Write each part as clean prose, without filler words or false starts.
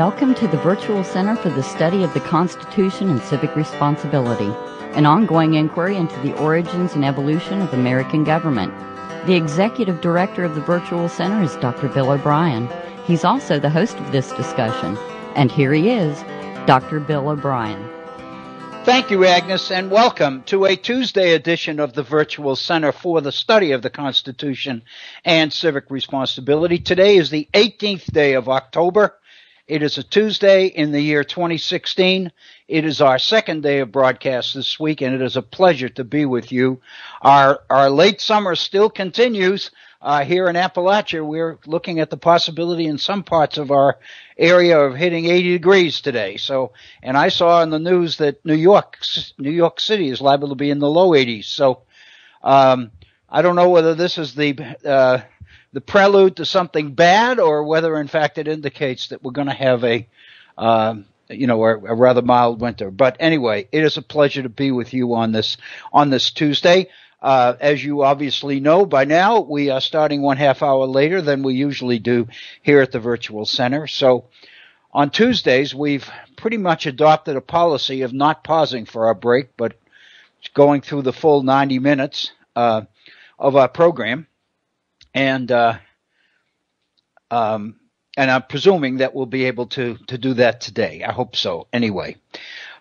Welcome to the Virtual Center for the Study of the Constitution and Civic Responsibility, an ongoing inquiry into the origins and evolution of American government. The Executive Director of the Virtual Center is Dr. Bill O'Brien. He's also the host of this discussion. And here he is, Dr. Bill O'Brien. Thank you, Agnes, and welcome to a Tuesday edition of the Virtual Center for the Study of the Constitution and Civic Responsibility. Today is the 18th day of October. It is a Tuesday in the year 2016. It is our second day of broadcast this week, and it is a pleasure to be with you. Our late summer still continues. Here in Appalachia, we're looking at the possibility in some parts of our area of hitting 80 degrees today. So, and I saw in the news that New York City is liable to be in the low 80s. So, I don't know whether this is the prelude to something bad, or whether in fact it indicates that we're going to have a rather mild winter. But anyway, it is a pleasure to be with you on this Tuesday. As you obviously know by now, we are starting 1/2 hour later than we usually do here at the Virtual Center. So on Tuesdays, we've pretty much adopted a policy of not pausing for our break, but going through the full 90 minutes of our program. And I'm presuming that we'll be able to do that today. I hope so. Anyway,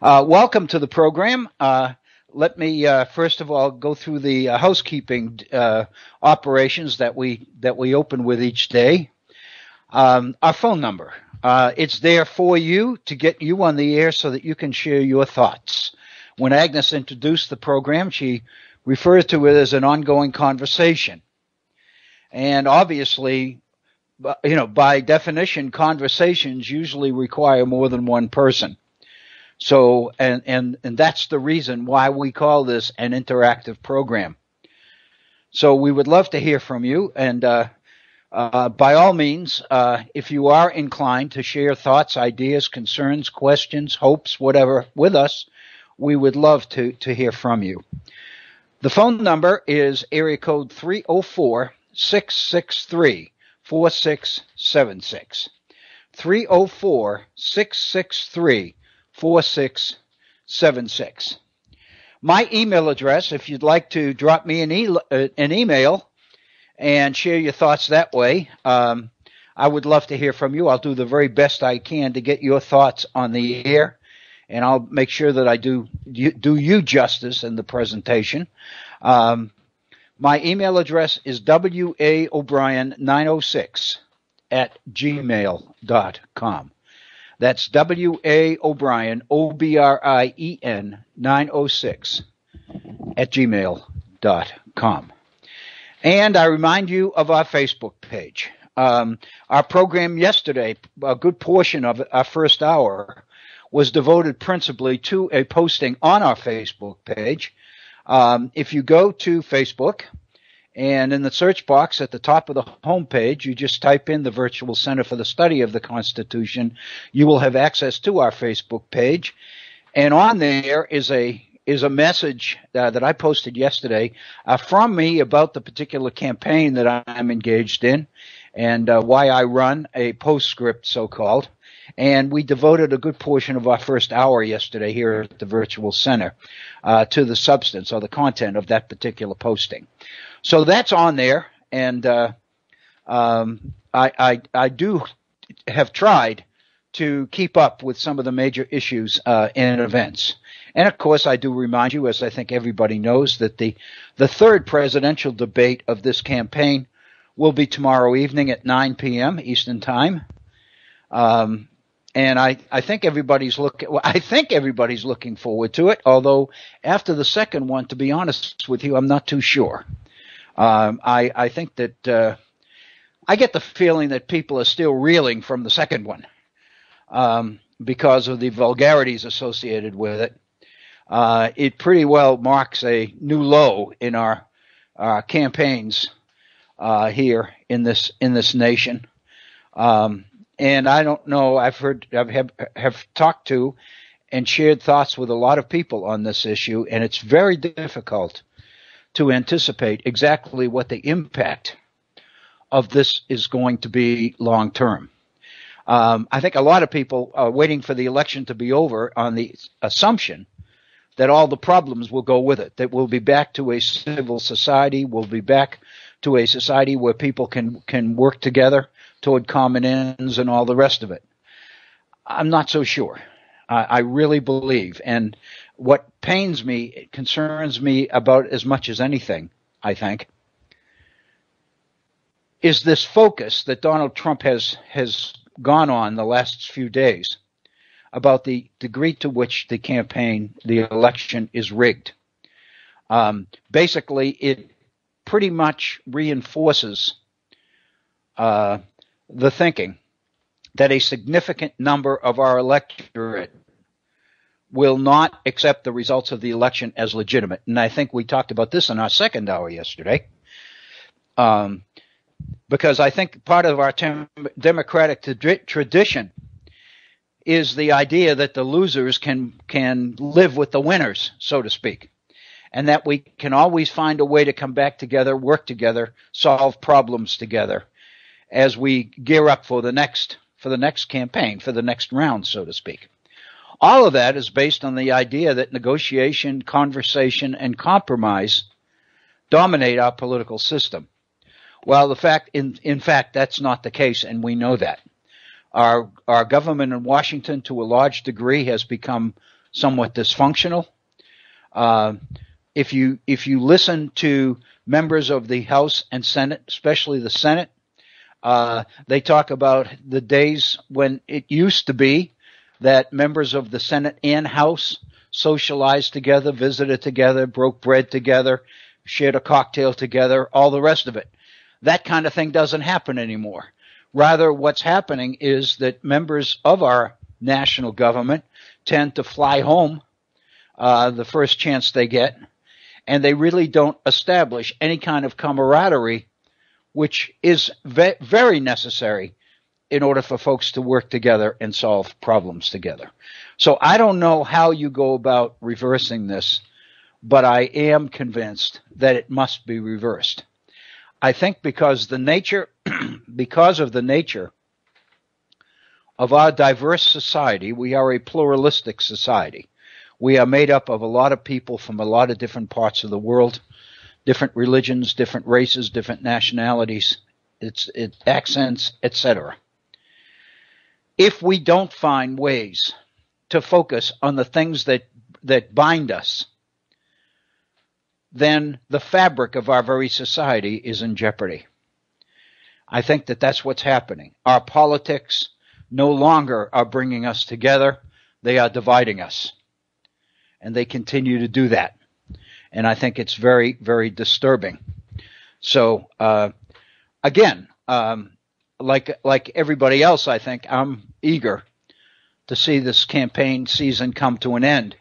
welcome to the program. Let me first of all go through the housekeeping operations that we open with each day. Our phone number. It's there for you to get you on the air so that you can share your thoughts. When Agnes introduced the program, she refers to it as an ongoing conversation. And obviously, by definition, conversations usually require more than one person. So, and that's the reason why we call this an interactive program. So we would love to hear from you. And by all means, if you are inclined to share thoughts, ideas, concerns, questions, hopes, whatever with us, we would love to hear from you. The phone number is area code 304-663-4676. 304-663-4676. My email address, if you'd like to drop me an email and share your thoughts that way, I would love to hear from you. I'll do the very best I can to get your thoughts on the air, and I'll make sure that I do you justice in the presentation. My email address is waobrien906@gmail.com. That's waobrien, OBRIEN 906@gmail.com. And I remind you of our Facebook page. Our program yesterday, a good portion of our first hour, was devoted principally to a posting on our Facebook page. If you go to Facebook and in the search box at the top of the home page, you just type in the Virtual Center for the Study of the Constitution, you will have access to our Facebook page. And on there is a message that I posted yesterday from me about the particular campaign that I'm engaged in, and why I run a postscript, so-called. And we devoted a good portion of our first hour yesterday here at the Virtual Center to the substance or the content of that particular posting. So that's on there, and I do have tried to keep up with some of the major issues and events. And of course, I do remind you, as I think everybody knows, that the third presidential debate of this campaign will be tomorrow evening at 9 p.m. Eastern Time. And I think everybody's looking forward to it. Although after the second one, to be honest with you, I'm not too sure. I think that I get the feeling that people are still reeling from the second one because of the vulgarities associated with it. It pretty well marks a new low in our campaigns here in this nation. And I don't know, have talked to and shared thoughts with a lot of people on this issue, and it's very difficult to anticipate exactly what the impact of this is going to be long term. I think a lot of people are waiting for the election to be over on the assumption that all the problems will go with it, that we'll be back to a civil society, we'll be back to a society where people can work together toward common ends and all the rest of it. I'm not so sure. I really believe, and what pains me, concerns me about as much as anything, I think, is this focus that Donald Trump has gone on the last few days about the degree to which the election is rigged. Basically, it pretty much reinforces the thinking that a significant number of our electorate will not accept the results of the election as legitimate. And I think we talked about this in our second hour yesterday. Because I think part of our democratic tradition is the idea that the losers can live with the winners, so to speak, and that we can always find a way to come back together, work together, solve problems together as we gear up for the next campaign, for the next round, so to speak. All of that is based on the idea that negotiation, conversation, and compromise dominate our political system. Well, in fact, that's not the case, and we know that. Our government in Washington, to a large degree, has become somewhat dysfunctional. If you listen to members of the House and Senate, especially the Senate, they talk about the days when it used to be that members of the Senate and House socialized together, visited together, broke bread together, shared a cocktail together, all the rest of it. That kind of thing doesn't happen anymore. Rather, what's happening is that members of our national government tend to fly home the first chance they get, and they really don't establish any kind of camaraderie, which is very necessary in order for folks to work together and solve problems together. So I don't know how you go about reversing this, but I am convinced that it must be reversed. I think because of the nature of our diverse society, we are a pluralistic society. We are made up of a lot of people from a lot of different parts of the world, different religions, different races, different nationalities, accents, etc. If we don't find ways to focus on the things that bind us, then the fabric of our very society is in jeopardy. I think that that's what's happening. Our politics no longer are bringing us together. They are dividing us. And they continue to do that. And I think it's very, very disturbing. So, again, like everybody else, I think I'm eager to see this campaign season come to an end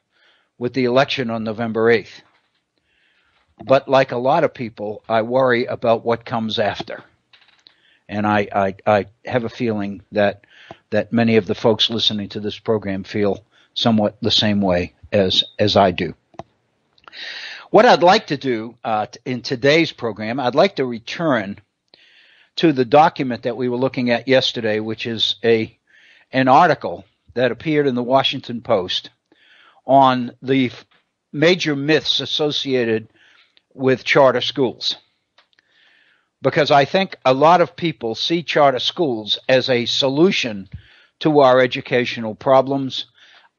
with the election on November 8th. But like a lot of people, I worry about what comes after. And I have a feeling that many of the folks listening to this program feel somewhat the same way as I do. What I'd like to do in today's program, I'd like to return to the document that we were looking at yesterday, which is an article that appeared in the Washington Post on the major myths associated with charter schools. Because I think a lot of people see charter schools as a solution to our educational problems.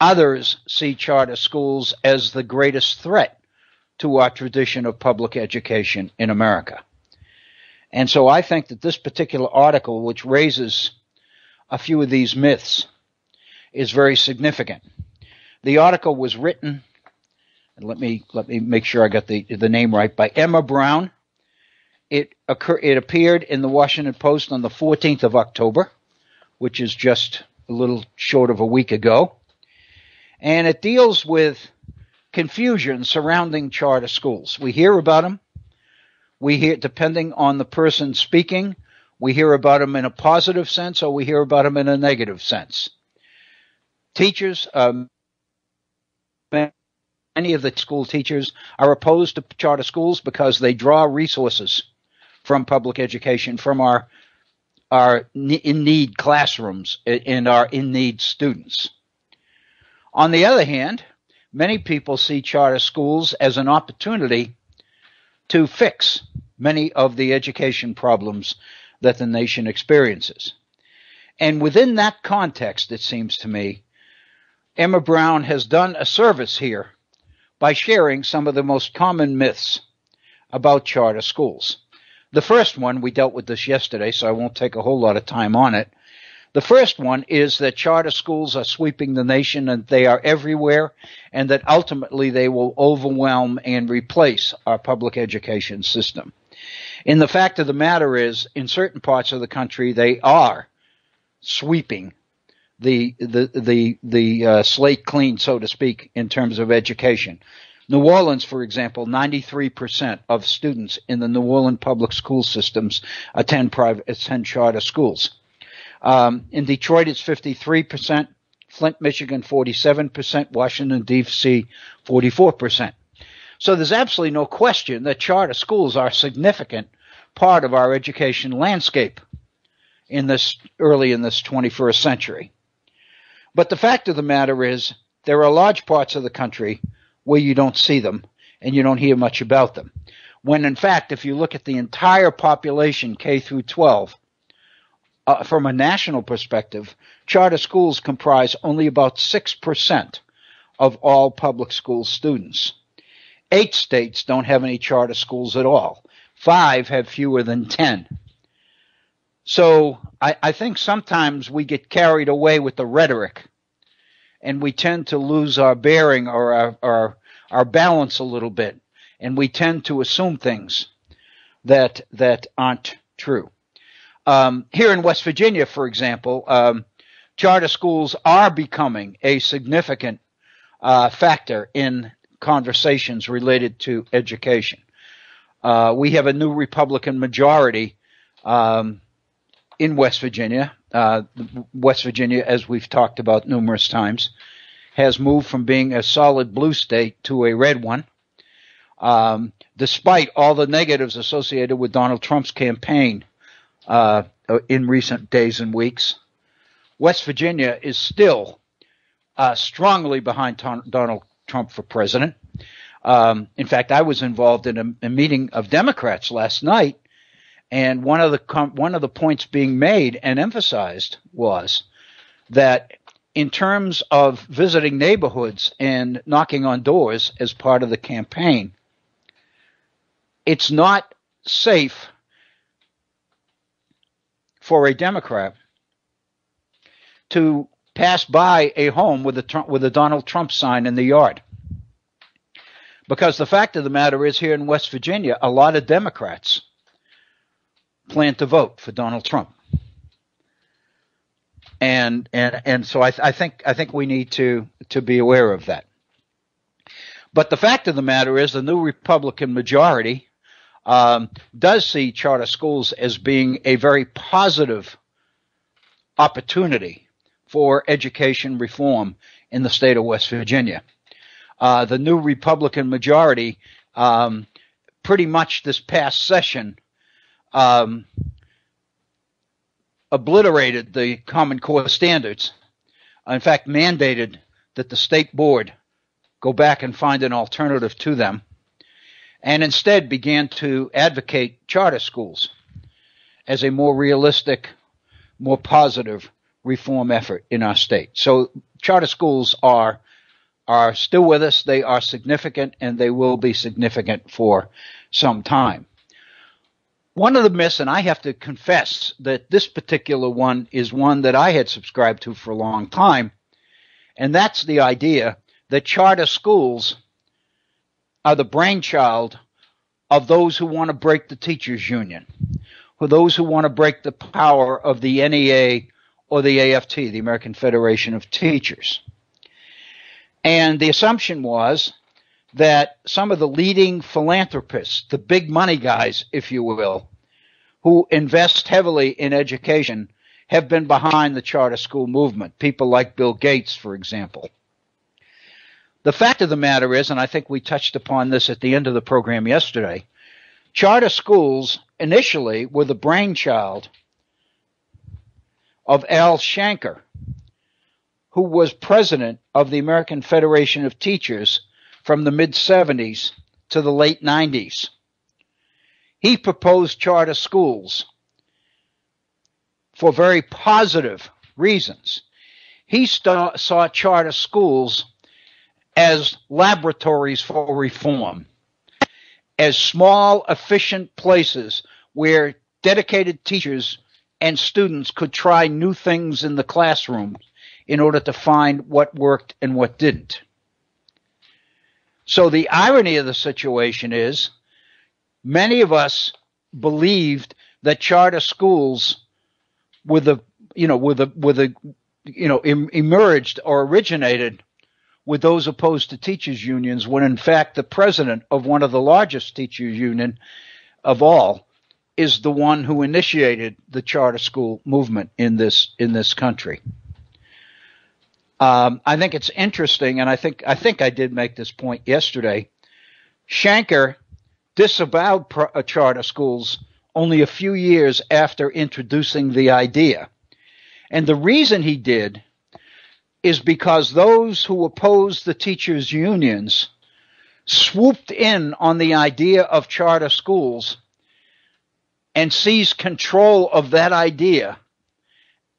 Others see charter schools as the greatest threat to our tradition of public education in America. And so I think that this particular article, which raises a few of these myths, is very significant. The article was written, and let me make sure I got the name right, by Emma Brown. It appeared in the Washington Post on the 14th of October, which is just a little short of a week ago. And it deals with confusion surrounding charter schools. We hear about them. We hear, depending on the person speaking, we hear about them in a positive sense or we hear about them in a negative sense. Teachers, many of the school teachers are opposed to charter schools because they draw resources from public education, from our our in-need classrooms and our in-need students. On the other hand, many people see charter schools as an opportunity to fix many of the education problems that the nation experiences. And within that context, it seems to me, Emma Brown has done a service here by sharing some of the most common myths about charter schools. The first one, we dealt with this yesterday, so I won't take a whole lot of time on it. The first one is that charter schools are sweeping the nation and they are everywhere, and that ultimately they will overwhelm and replace our public education system. And the fact of the matter is, in certain parts of the country, they are sweeping the slate clean, so to speak, in terms of education. New Orleans, for example, 93% of students in the New Orleans public school systems attend charter schools. In Detroit, it's 53%. Flint, Michigan, 47%. Washington, D.C., 44%. So there's absolutely no question that charter schools are a significant part of our education landscape early in this 21st century. But the fact of the matter is, there are large parts of the country where you don't see them and you don't hear much about them. When in fact, if you look at the entire population, K through 12, from a national perspective, charter schools comprise only about 6% of all public school students. 8 states don't have any charter schools at all. 5 have fewer than 10. So I think sometimes we get carried away with the rhetoric, and we tend to lose our bearing or our balance a little bit, and we tend to assume things that aren't true. Here in West Virginia, for example, charter schools are becoming a significant factor in conversations related to education. We have a new Republican majority in West Virginia. West Virginia, as we've talked about numerous times, has moved from being a solid blue state to a red one. Despite all the negatives associated with Donald Trump's campaign in recent days and weeks, West Virginia is still strongly behind Donald Trump for president. In fact, I was involved in a meeting of Democrats last night, and one of the points being made and emphasized was that in terms of visiting neighborhoods and knocking on doors as part of the campaign, it's not safe for a Democrat to pass by a home with a Donald Trump sign in the yard. Because the fact of the matter is, here in West Virginia, a lot of Democrats plan to vote for Donald Trump. And so I think we need to be aware of that. But the fact of the matter is, the new Republican majority does see charter schools as being a very positive opportunity for education reform in the state of West Virginia. The new Republican majority pretty much this past session obliterated the Common Core standards. In fact, mandated that the state board go back and find an alternative to them, and instead began to advocate charter schools as a more realistic, more positive reform effort in our state. So charter schools are still with us. They are significant, and they will be significant for some time. One of the myths, and I have to confess that this particular one is one that I had subscribed to for a long time, and that's the idea that charter schools are the brainchild of those who want to break the teachers' union, or those who want to break the power of the NEA or the AFT, the American Federation of Teachers. And the assumption was that some of the leading philanthropists, the big money guys, if you will, who invest heavily in education, have been behind the charter school movement. People like Bill Gates, for example. The fact of the matter is, and I think we touched upon this at the end of the program yesterday, charter schools initially were the brainchild of Al Shanker, who was president of the American Federation of Teachers from the mid-70s to the late 90s. He proposed charter schools for very positive reasons. He saw charter schools as laboratories for reform, as small, efficient places where dedicated teachers and students could try new things in the classroom in order to find what worked and what didn't. So the irony of the situation is many of us believed that charter schools emerged or originated with those opposed to teachers' unions, when in fact the president of one of the largest teachers' union of all is the one who initiated the charter school movement in this country. I think it's interesting, and I think I did make this point yesterday. Shanker disavowed charter schools only a few years after introducing the idea. And the reason he did is because those who opposed the teachers' unions swooped in on the idea of charter schools and seized control of that idea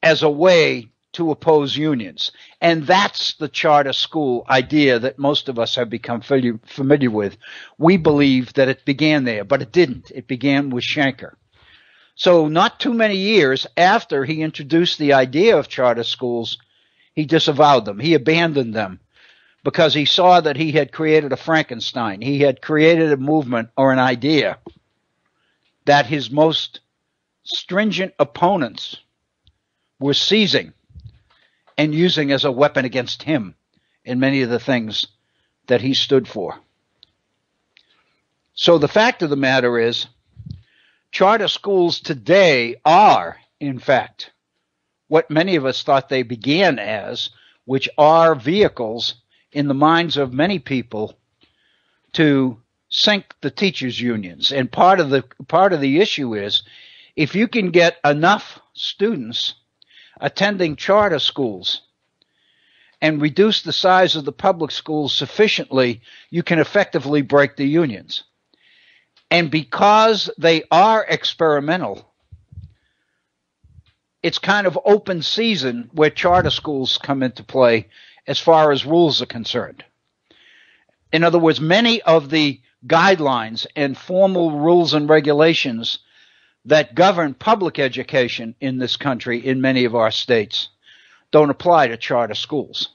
as a way to oppose unions. And that's the charter school idea that most of us have become familiar with. We believe that it began there, but it didn't. It began with Shanker. So not too many years after he introduced the idea of charter schools, he disavowed them. He abandoned them because he saw that he had created a Frankenstein. He had created a movement or an idea that his most stringent opponents were seizing and using as a weapon against him in many of the things that he stood for. So the fact of the matter is, charter schools today are, in fact, what many of us thought they began as, which are vehicles in the minds of many people to sink the teachers' unions. And part of the issue is, if you can get enough students attending charter schools and reduce the size of the public schools sufficiently, you can effectively break the unions. And because they are experimental, it's kind of open season where charter schools come into play as far as rules are concerned. In other words, many of the guidelines and formal rules and regulations that govern public education in this country, in many of our states, don't apply to charter schools.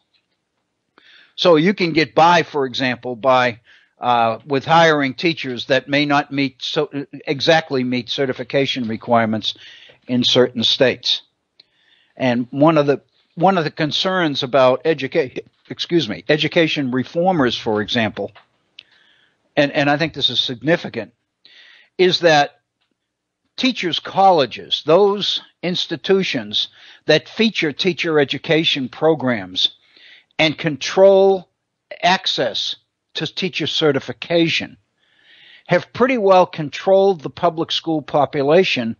So you can get by, for example, with hiring teachers that may not exactly meet certification requirements in certain states. And one of the concerns about education reformers, for example, and I think this is significant, is that teachers' colleges, those institutions that feature teacher education programs and control access to teacher certification, have pretty well controlled the public school population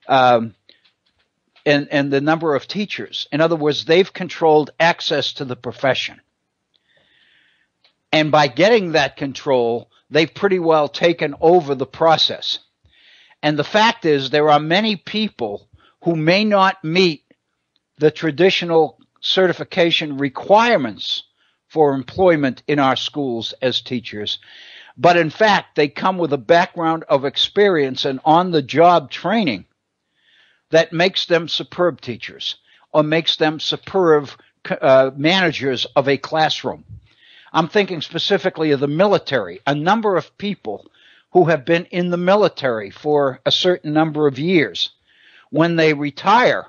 and the number of teachers. In other words, they've controlled access to the profession. And by getting that control, they've pretty well taken over the process. And the fact is, there are many people who may not meet the traditional certification requirements for employment in our schools as teachers, but in fact, they come with a background of experience and on-the-job training that makes them superb teachers or makes them superb managers of a classroom. I'm thinking specifically of the military. A number of people who have been in the military for a certain number of years, when they retire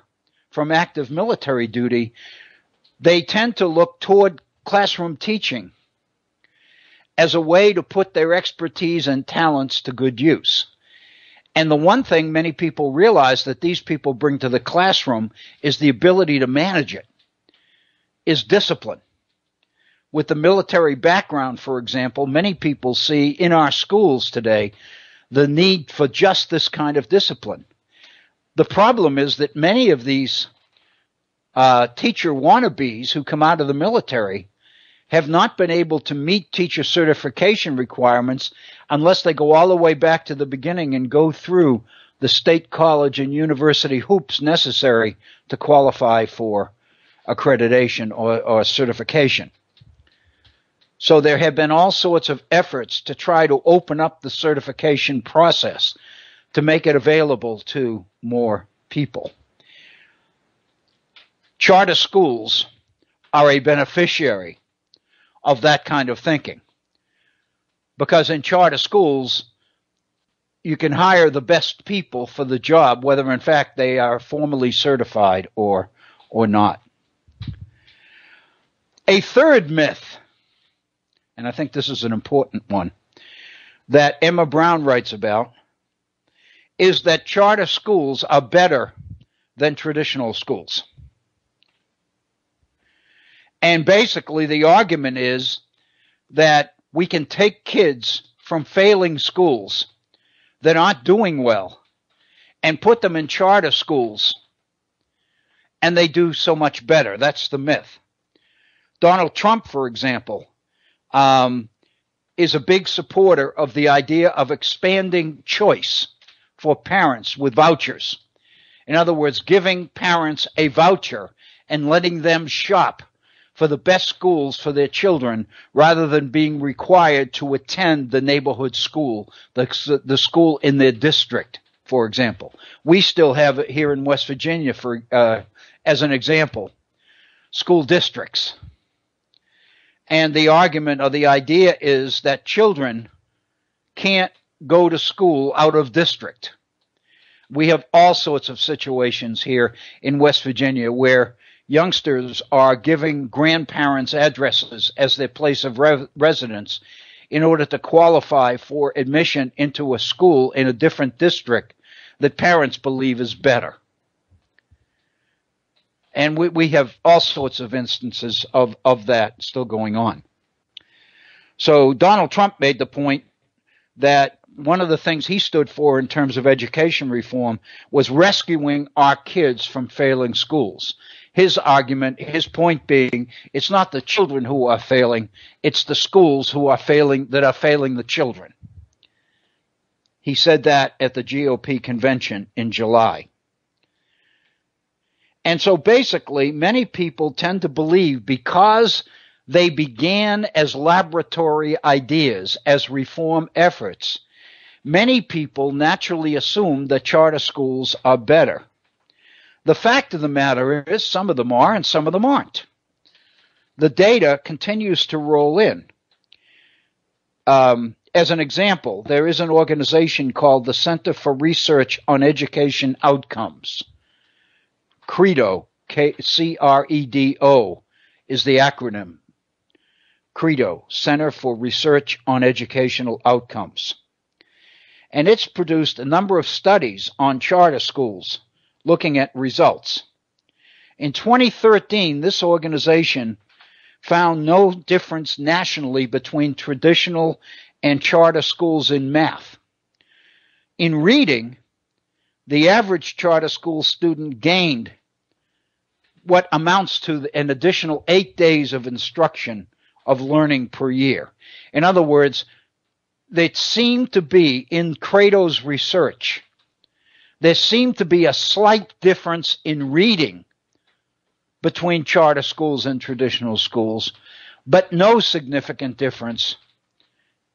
from active military duty, they tend to look toward classroom teaching as a way to put their expertise and talents to good use. And the one thing many people realize that these people bring to the classroom is the ability to manage it, is discipline. With the military background, for example, many people see in our schools today the need for just this kind of discipline. The problem is that many of these teacher wannabes who come out of the military have not been able to meet teacher certification requirements unless they go all the way back to the beginning and go through the state college and university hoops necessary to qualify for accreditation or certification. So there have been all sorts of efforts to try to open up the certification process to make it available to more people. Charter schools are a beneficiary of that kind of thinking, because in charter schools, you can hire the best people for the job, whether in fact they are formally certified or not. A third myth, and I think this is an important one, that Emma Brown writes about, is that charter schools are better than traditional schools. And basically the argument is that we can take kids from failing schools that aren't doing well and put them in charter schools, and they do so much better. That's the myth. Donald Trump, for example, is a big supporter of the idea of expanding choice for parents with vouchers. In other words, giving parents a voucher and letting them shop for the best schools for their children rather than being required to attend the neighborhood school, the school in their district, for example. We still have it here in West Virginia, as an example, school districts. And the argument or the idea is that children can't go to school out of district. We have all sorts of situations here in West Virginia where youngsters are giving grandparents' addresses as their place of residence in order to qualify for admission into a school in a different district that parents believe is better. And we have all sorts of instances of that still going on. So Donald Trump made the point that one of the things he stood for in terms of education reform was rescuing our kids from failing schools. His argument, his point being, it's not the children who are failing, it's the schools who are failing that are failing the children. He said that at the GOP convention in July. And so basically, many people tend to believe because they began as laboratory ideas, as reform efforts, many people naturally assume that charter schools are better. The fact of the matter is some of them are and some of them aren't. The data continues to roll in. As an example, there is an organization called the Center for Research on Education Outcomes. CREDO, C-R-E-D-O, is the acronym. CREDO, Center for Research on Educational Outcomes. And it's produced a number of studies on charter schools looking at results. In 2013, this organization found no difference nationally between traditional and charter schools in math. In reading, the average charter school student gained what amounts to an additional 8 days of instruction of learning per year. In other words, there seemed to be, in CREDO's research, there seemed to be a slight difference in reading between charter schools and traditional schools, but no significant difference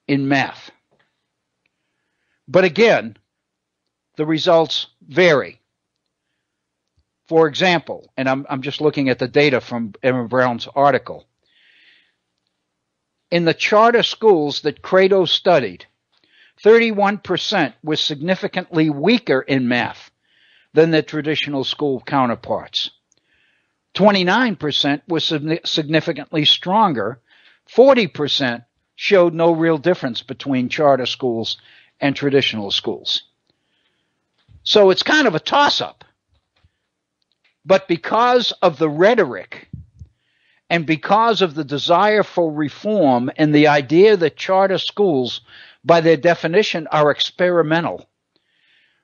in math. But again, the results vary. For example, and I'm just looking at the data from Emma Brown's article, in the charter schools that CREDO studied, 31% were significantly weaker in math than their traditional school counterparts. 29% were significantly stronger. 40% showed no real difference between charter schools and traditional schools. So it's kind of a toss-up. But because of the rhetoric and because of the desire for reform and the idea that charter schools, by their definition, are experimental,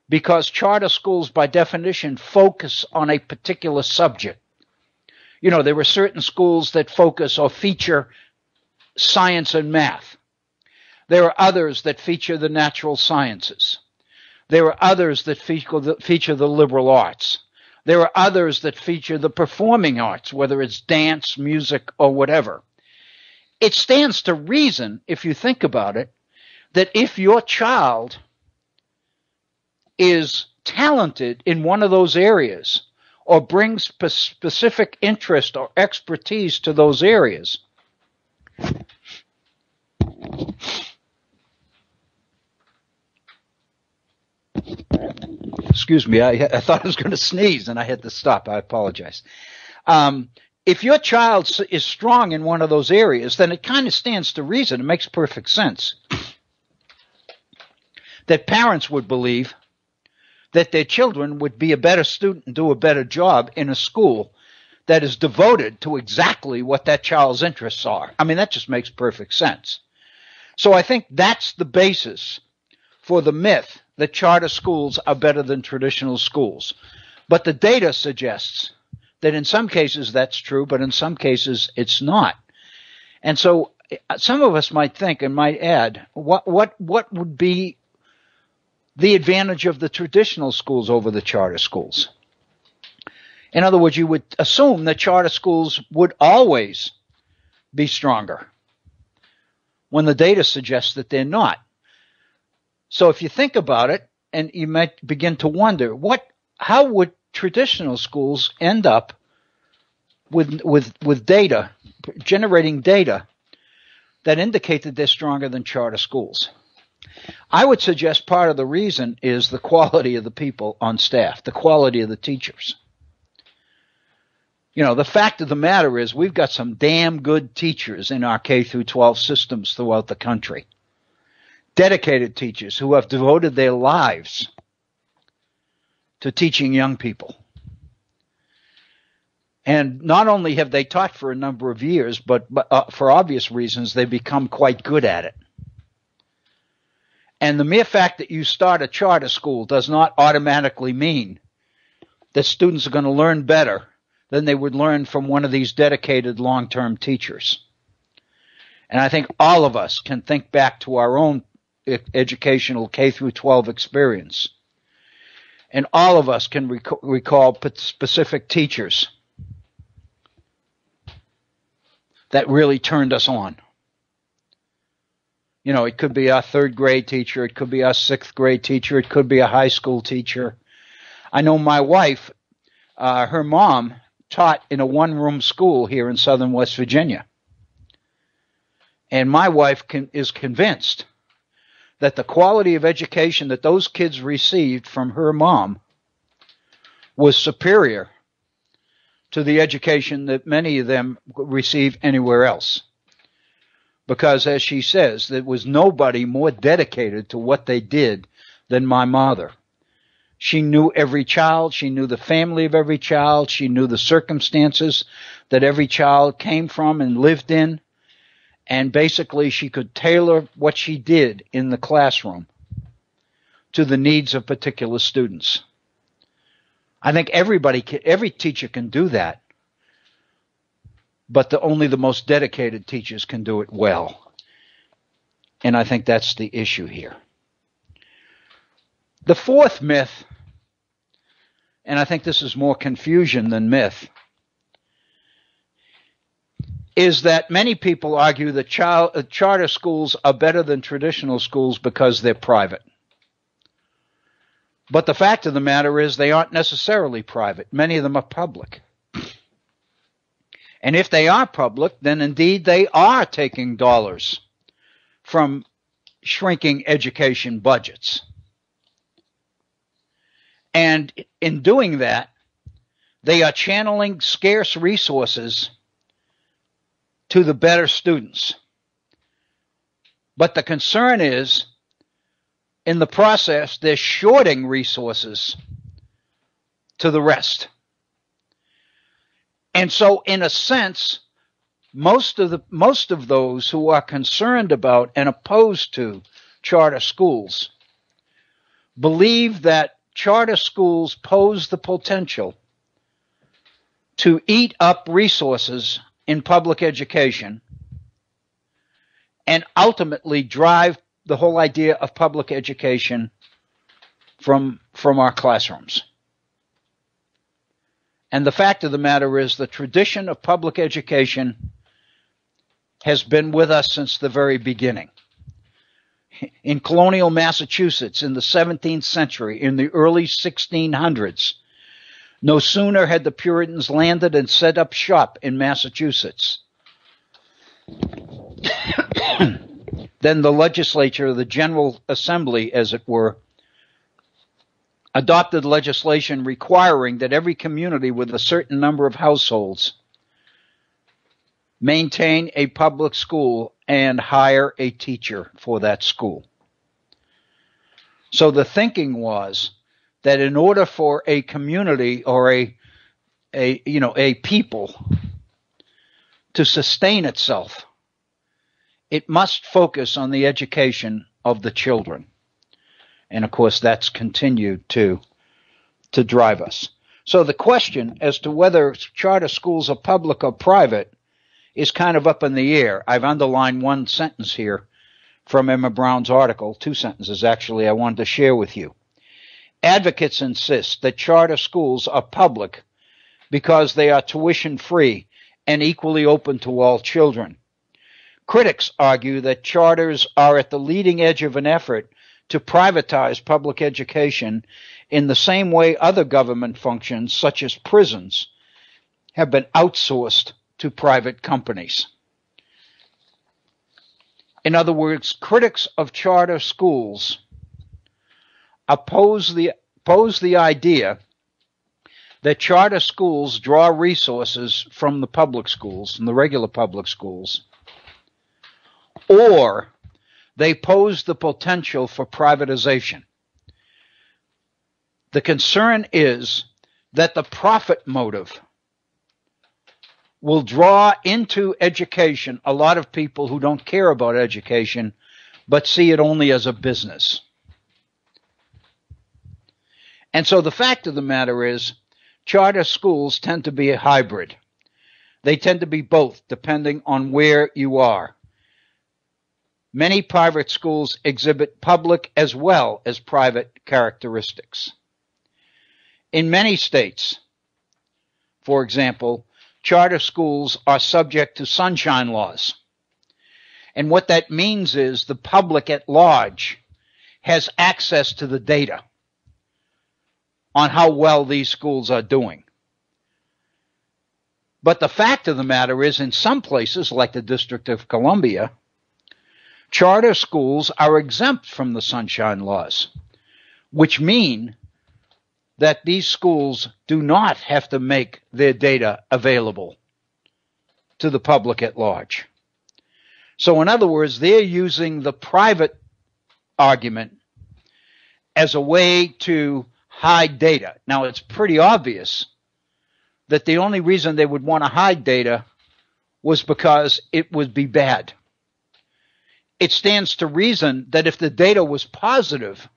because charter schools, by definition, focus on a particular subject, You know, there are certain schools that focus or feature science and math. There are others that feature the natural sciences. There are others that feature the liberal arts. There are others that feature the performing arts, whether it's dance, music, or whatever. It stands to reason, if you think about it, that if your child is talented in one of those areas or brings specific interest or expertise to those areas, excuse me, I thought I was going to sneeze and I had to stop. I apologize. If your child is strong in one of those areas, then it kind of stands to reason, it makes perfect sense, that parents would believe that their children would be a better student and do a better job in a school that is devoted to exactly what that child's interests are. I mean, that just makes perfect sense. So I think that's the basis for the myth that charter schools are better than traditional schools. But the data suggests that in some cases that's true, but in some cases it's not. And so some of us might think and might add, what would be the advantage of the traditional schools over the charter schools? In other words, you would assume that charter schools would always be stronger when the data suggests that they're not. So if you think about it, and you might begin to wonder, how would traditional schools end up with data, generating data that indicate that they're stronger than charter schools? I would suggest part of the reason is the quality of the people on staff, the quality of the teachers. You know, the fact of the matter is we've got some damn good teachers in our K through 12 systems throughout the country. Dedicated teachers who have devoted their lives to teaching young people. And not only have they taught for a number of years, but for obvious reasons, they've become quite good at it. And the mere fact that you start a charter school does not automatically mean that students are going to learn better than they would learn from one of these dedicated long-term teachers. And I think all of us can think back to our own educational K through 12 experience. And all of us can recall specific teachers that really turned us on. You know, it could be our third grade teacher, it could be our sixth grade teacher, it could be a high school teacher. I know my wife, her mom taught in a one-room school here in southern West Virginia. And my wife is convinced that the quality of education that those kids received from her mom was superior to the education that many of them receive anywhere else. Because, as she says, there was nobody more dedicated to what they did than my mother. She knew every child. She knew the family of every child. She knew the circumstances that every child came from and lived in. And basically, she could tailor what she did in the classroom to the needs of particular students. I think every teacher can do that, but only the most dedicated teachers can do it well. And I think that's the issue here. The fourth myth, and I think this is more confusion than myth, is that many people argue that charter schools are better than traditional schools because they're private. But the fact of the matter is they aren't necessarily private. Many of them are public. And if they are public, then indeed they are taking dollars from shrinking education budgets. And in doing that, they are channeling scarce resources to the better students. But the concern is, in the process, they're shorting resources to the rest. And so, in a sense, most of those who are concerned about and opposed to charter schools believe that charter schools pose the potential to eat up resources in public education and ultimately drive the whole idea of public education from our classrooms. And the fact of the matter is the tradition of public education has been with us since the very beginning. In colonial Massachusetts in the 17th century, in the early 1600s, no sooner had the Puritans landed and set up shop in Massachusetts then the legislature, the General Assembly, as it were, adopted legislation requiring that every community with a certain number of households maintain a public school and hire a teacher for that school. So the thinking was that in order for a community or a people to sustain itself, it must focus on the education of the children. And of course, that's continued to drive us. So the question as to whether charter schools are public or private is kind of up in the air. I've underlined one sentence here from Emma Brown's article, two sentences actually I wanted to share with you. Advocates insist that charter schools are public because they are tuition-free and equally open to all children. Critics argue that charters are at the leading edge of an effort to privatize public education in the same way other government functions, such as prisons, have been outsourced to private companies. In other words, critics of charter schools oppose the idea that charter schools draw resources from the public schools, from the regular public schools, or they pose the potential for privatization. The concern is that the profit motive will draw into education a lot of people who don't care about education but see it only as a business. And so the fact of the matter is, charter schools tend to be a hybrid. They tend to be both, depending on where you are. Many private schools exhibit public as well as private characteristics. In many states, for example, charter schools are subject to sunshine laws. And what that means is the public at large has access to the data on how well these schools are doing. But the fact of the matter is, in some places, like the District of Columbia, charter schools are exempt from the sunshine laws, which mean that these schools do not have to make their data available to the public at large. So in other words, they're using the private argument as a way to hide data. Now, it's pretty obvious that the only reason they would want to hide data was because it would be bad. It stands to reason that if the data was positive,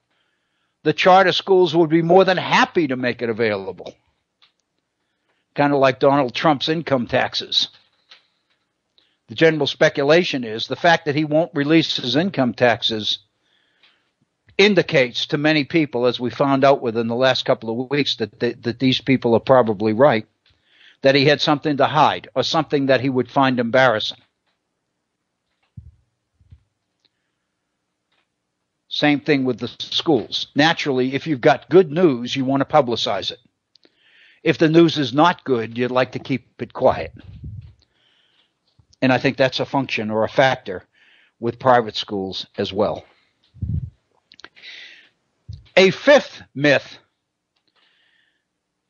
the charter schools would be more than happy to make it available. Kind of like Donald Trump's income taxes. The general speculation is the fact that he won't release his income taxes indicates to many people, as we found out within the last couple of weeks, that these people are probably right, that he had something to hide or something that he would find embarrassing. Same thing with the schools. Naturally, if you've got good news, you want to publicize it. If the news is not good, you'd like to keep it quiet. And I think that's a function or a factor with private schools as well. A fifth myth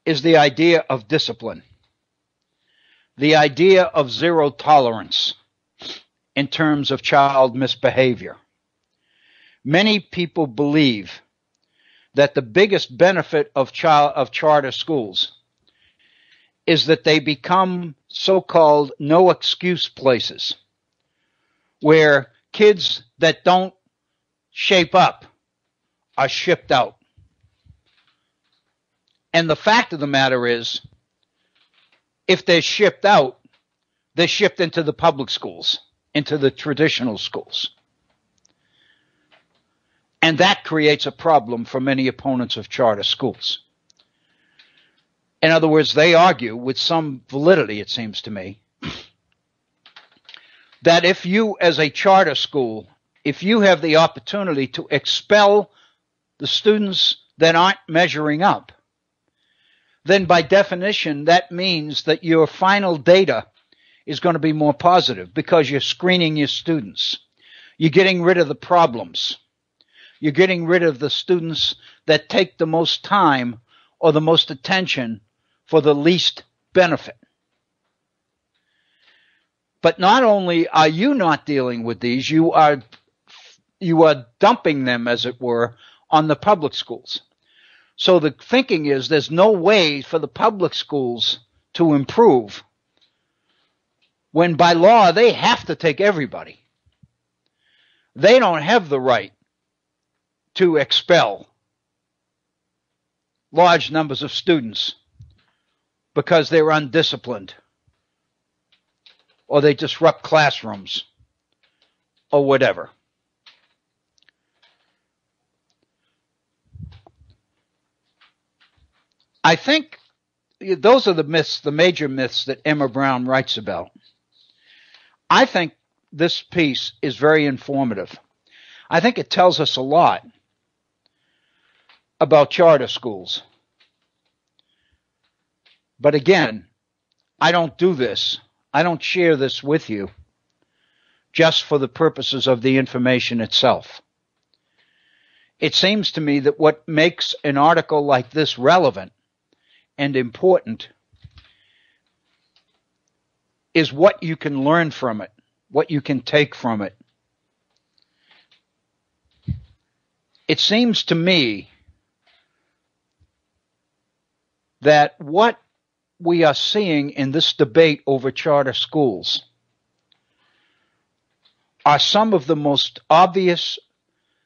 is the idea of discipline, the idea of zero tolerance in terms of child misbehavior. Many people believe that the biggest benefit of charter schools is that they become so-called no-excuse places where kids that don't shape up are shipped out. And the fact of the matter is if they're shipped out, they're shipped into the public schools, into the traditional schools. And that creates a problem for many opponents of charter schools. In other words, they argue with some validity, it seems to me, that if you, as a charter school, if you have the opportunity to expel the students that aren't measuring up, then by definition, that means that your final data is going to be more positive because you're screening your students. You're getting rid of the problems. You're getting rid of the students that take the most time or the most attention for the least benefit. But not only are you not dealing with these, you are dumping them, as it were, on the public schools. So the thinking is there's no way for the public schools to improve when by law they have to take everybody. They don't have the right to expel large numbers of students because they're undisciplined or they disrupt classrooms or whatever. I think those are the myths, the major myths that Emma Brown writes about. I think this piece is very informative. I think it tells us a lot about charter schools. But again, I don't do this. I don't share this with you just for the purposes of the information itself. It seems to me that what makes an article like this relevant and important is what you can learn from it, what you can take from it. It seems to me that what we are seeing in this debate over charter schools are some of the most obvious,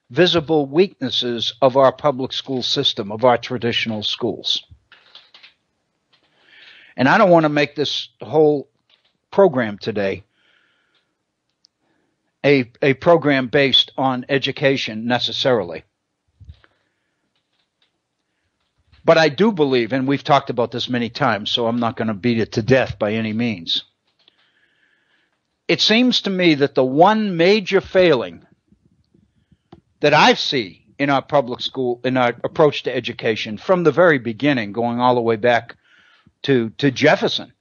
visible weaknesses of our public school system, of our traditional schools. And I don't want to make this whole program today a program based on education necessarily. But I do believe, and we've talked about this many times, so I'm not going to beat it to death by any means. It seems to me that the one major failing that I see in our public school, in our approach to education from the very beginning, going all the way back to Jefferson,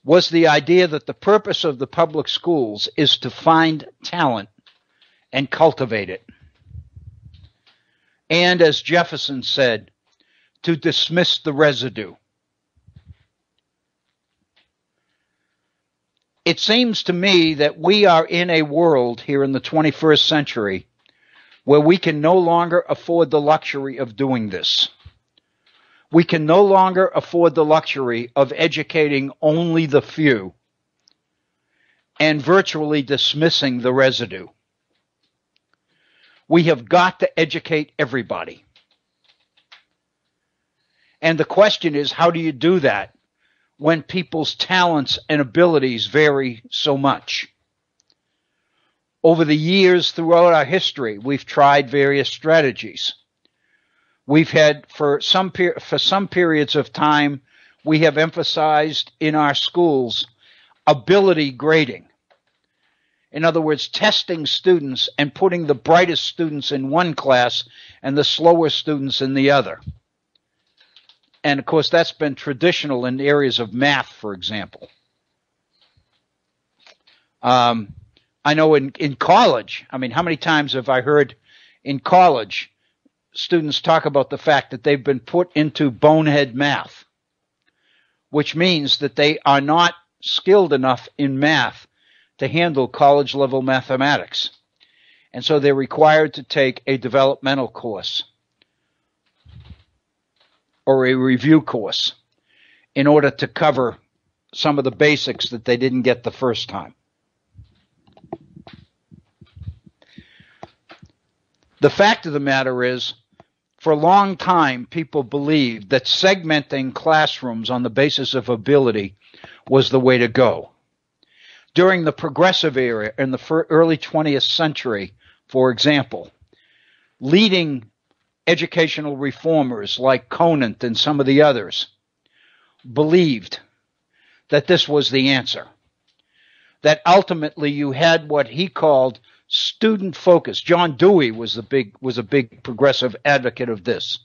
was the idea that the purpose of the public schools is to find talent and cultivate it. And as Jefferson said, to dismiss the residue. It seems to me that we are in a world here in the 21st century where we can no longer afford the luxury of doing this. We can no longer afford the luxury of educating only the few and virtually dismissing the residue. We have got to educate everybody. And the question is, how do you do that when people's talents and abilities vary so much? Over the years, throughout our history, we've tried various strategies. We've had, for some periods of time, we have emphasized in our schools ability grading. In other words, testing students and putting the brightest students in one class and the slower students in the other. And of course, that's been traditional in areas of math, for example. I know in college, I mean, how many times have I heard in college students talk about the fact that they've been put into bonehead math, which means that they are not skilled enough in math to handle college-level mathematics. And so they're required to take a developmental course or a review course in order to cover some of the basics that they didn't get the first time. The fact of the matter is, For a long time, people believed that segmenting classrooms on the basis of ability was the way to go. During the Progressive era in the early 20th century, for example, leading educational reformers like Conant and some of the others believed that this was the answer, that ultimately you had what he called student focus. John Dewey was a big progressive advocate of this.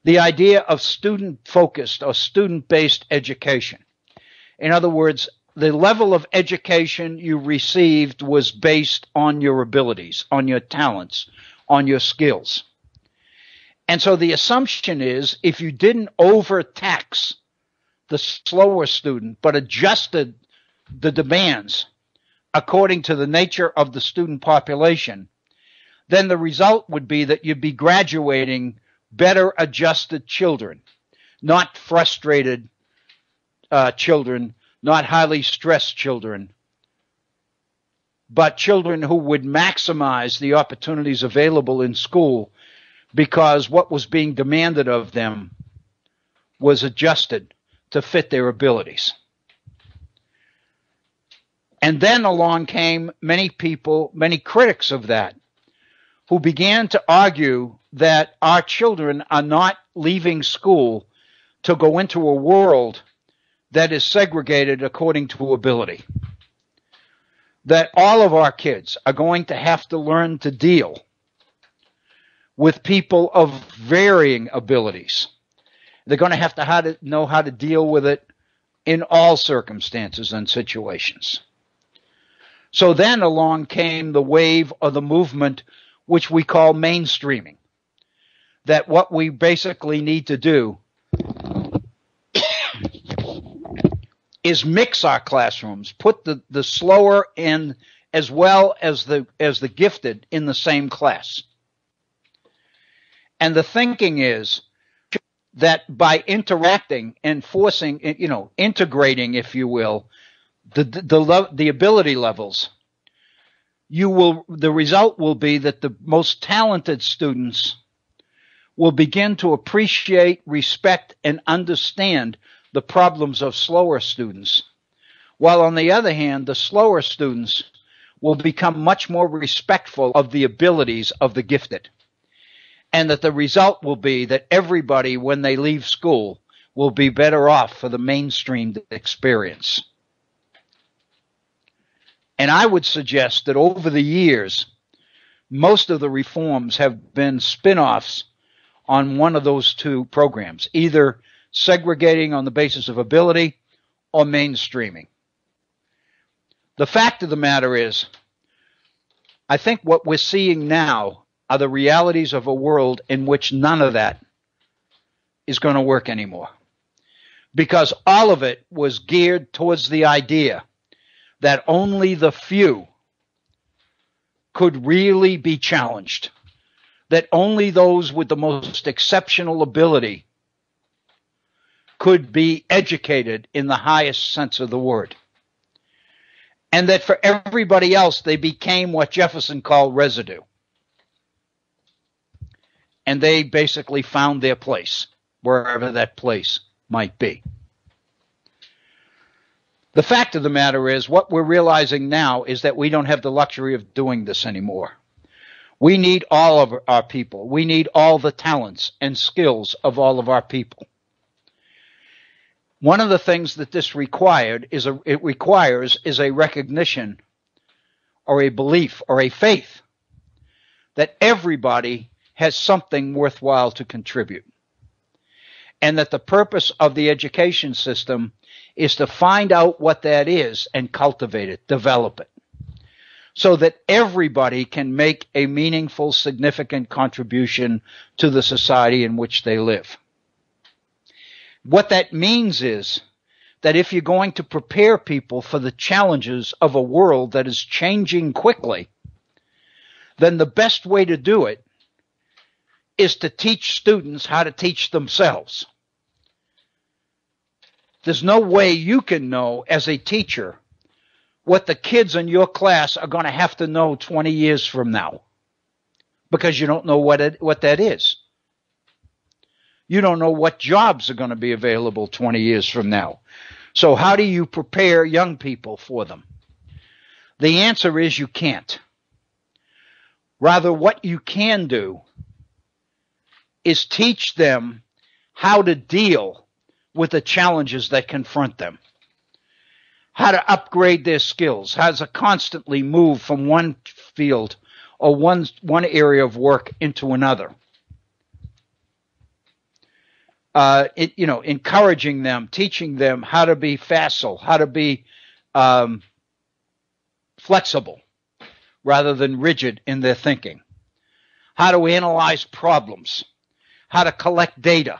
The idea of student focused or student based education. In other words, the level of education you received was based on your abilities, on your talents, on your skills. And so the assumption is if you didn't overtax the slower student, but adjusted the demands according to the nature of the student population, then the result would be that you'd be graduating better adjusted children, not frustrated children, not highly stressed children, but children who would maximize the opportunities available in school because what was being demanded of them was adjusted to fit their abilities. And then along came many people, many critics of that, who began to argue that our children are not leaving school to go into a world that is segregated according to ability. That all of our kids are going to have to learn to deal with people of varying abilities. They're going to have to know how to deal with it in all circumstances and situations. So then along came the wave of the movement which we call mainstreaming. That what we basically need to do is mix our classrooms, put the slower and as well as the gifted in the same class. And the thinking is that by interacting and forcing, integrating, if you will, the ability levels, the result will be that the most talented students will begin to appreciate, respect, and understand the problems of slower students, while on the other hand, the slower students will become much more respectful of the abilities of the gifted. And that the result will be that everybody, when they leave school, will be better off for the mainstreamed experience. And I would suggest that over the years, most of the reforms have been spin-offs on one of those two programs, either segregating on the basis of ability or mainstreaming. The fact of the matter is, I think what we're seeing now are the realities of a world in which none of that is going to work anymore. Because all of it was geared towards the idea that only the few could really be challenged, that only those with the most exceptional ability could be educated in the highest sense of the word. And that for everybody else, they became what Jefferson called residue. And they basically found their place, wherever that place might be. The fact of the matter is, what we're realizing now is that we don't have the luxury of doing this anymore. We need all of our people. We need all the talents and skills of all of our people. One of the things that this requires is a recognition or a belief or a faith that everybody has something worthwhile to contribute. And that the purpose of the education system is to find out what that is and cultivate it, develop it, so that everybody can make a meaningful, significant contribution to the society in which they live. What that means is that if you're going to prepare people for the challenges of a world that is changing quickly, then the best way to do it is to teach students how to teach themselves. There's no way you can know as a teacher what the kids in your class are going to have to know 20 years from now, because you don't know what that is. You don't know what jobs are going to be available 20 years from now. So how do you prepare young people for them? The answer is you can't. Rather, what you can do is teach them how to deal with the challenges that confront them, how to upgrade their skills, how to constantly move from one field or one area of work into another. Encouraging them, teaching them how to be facile, how to be flexible rather than rigid in their thinking, how to analyze problems, how to collect data,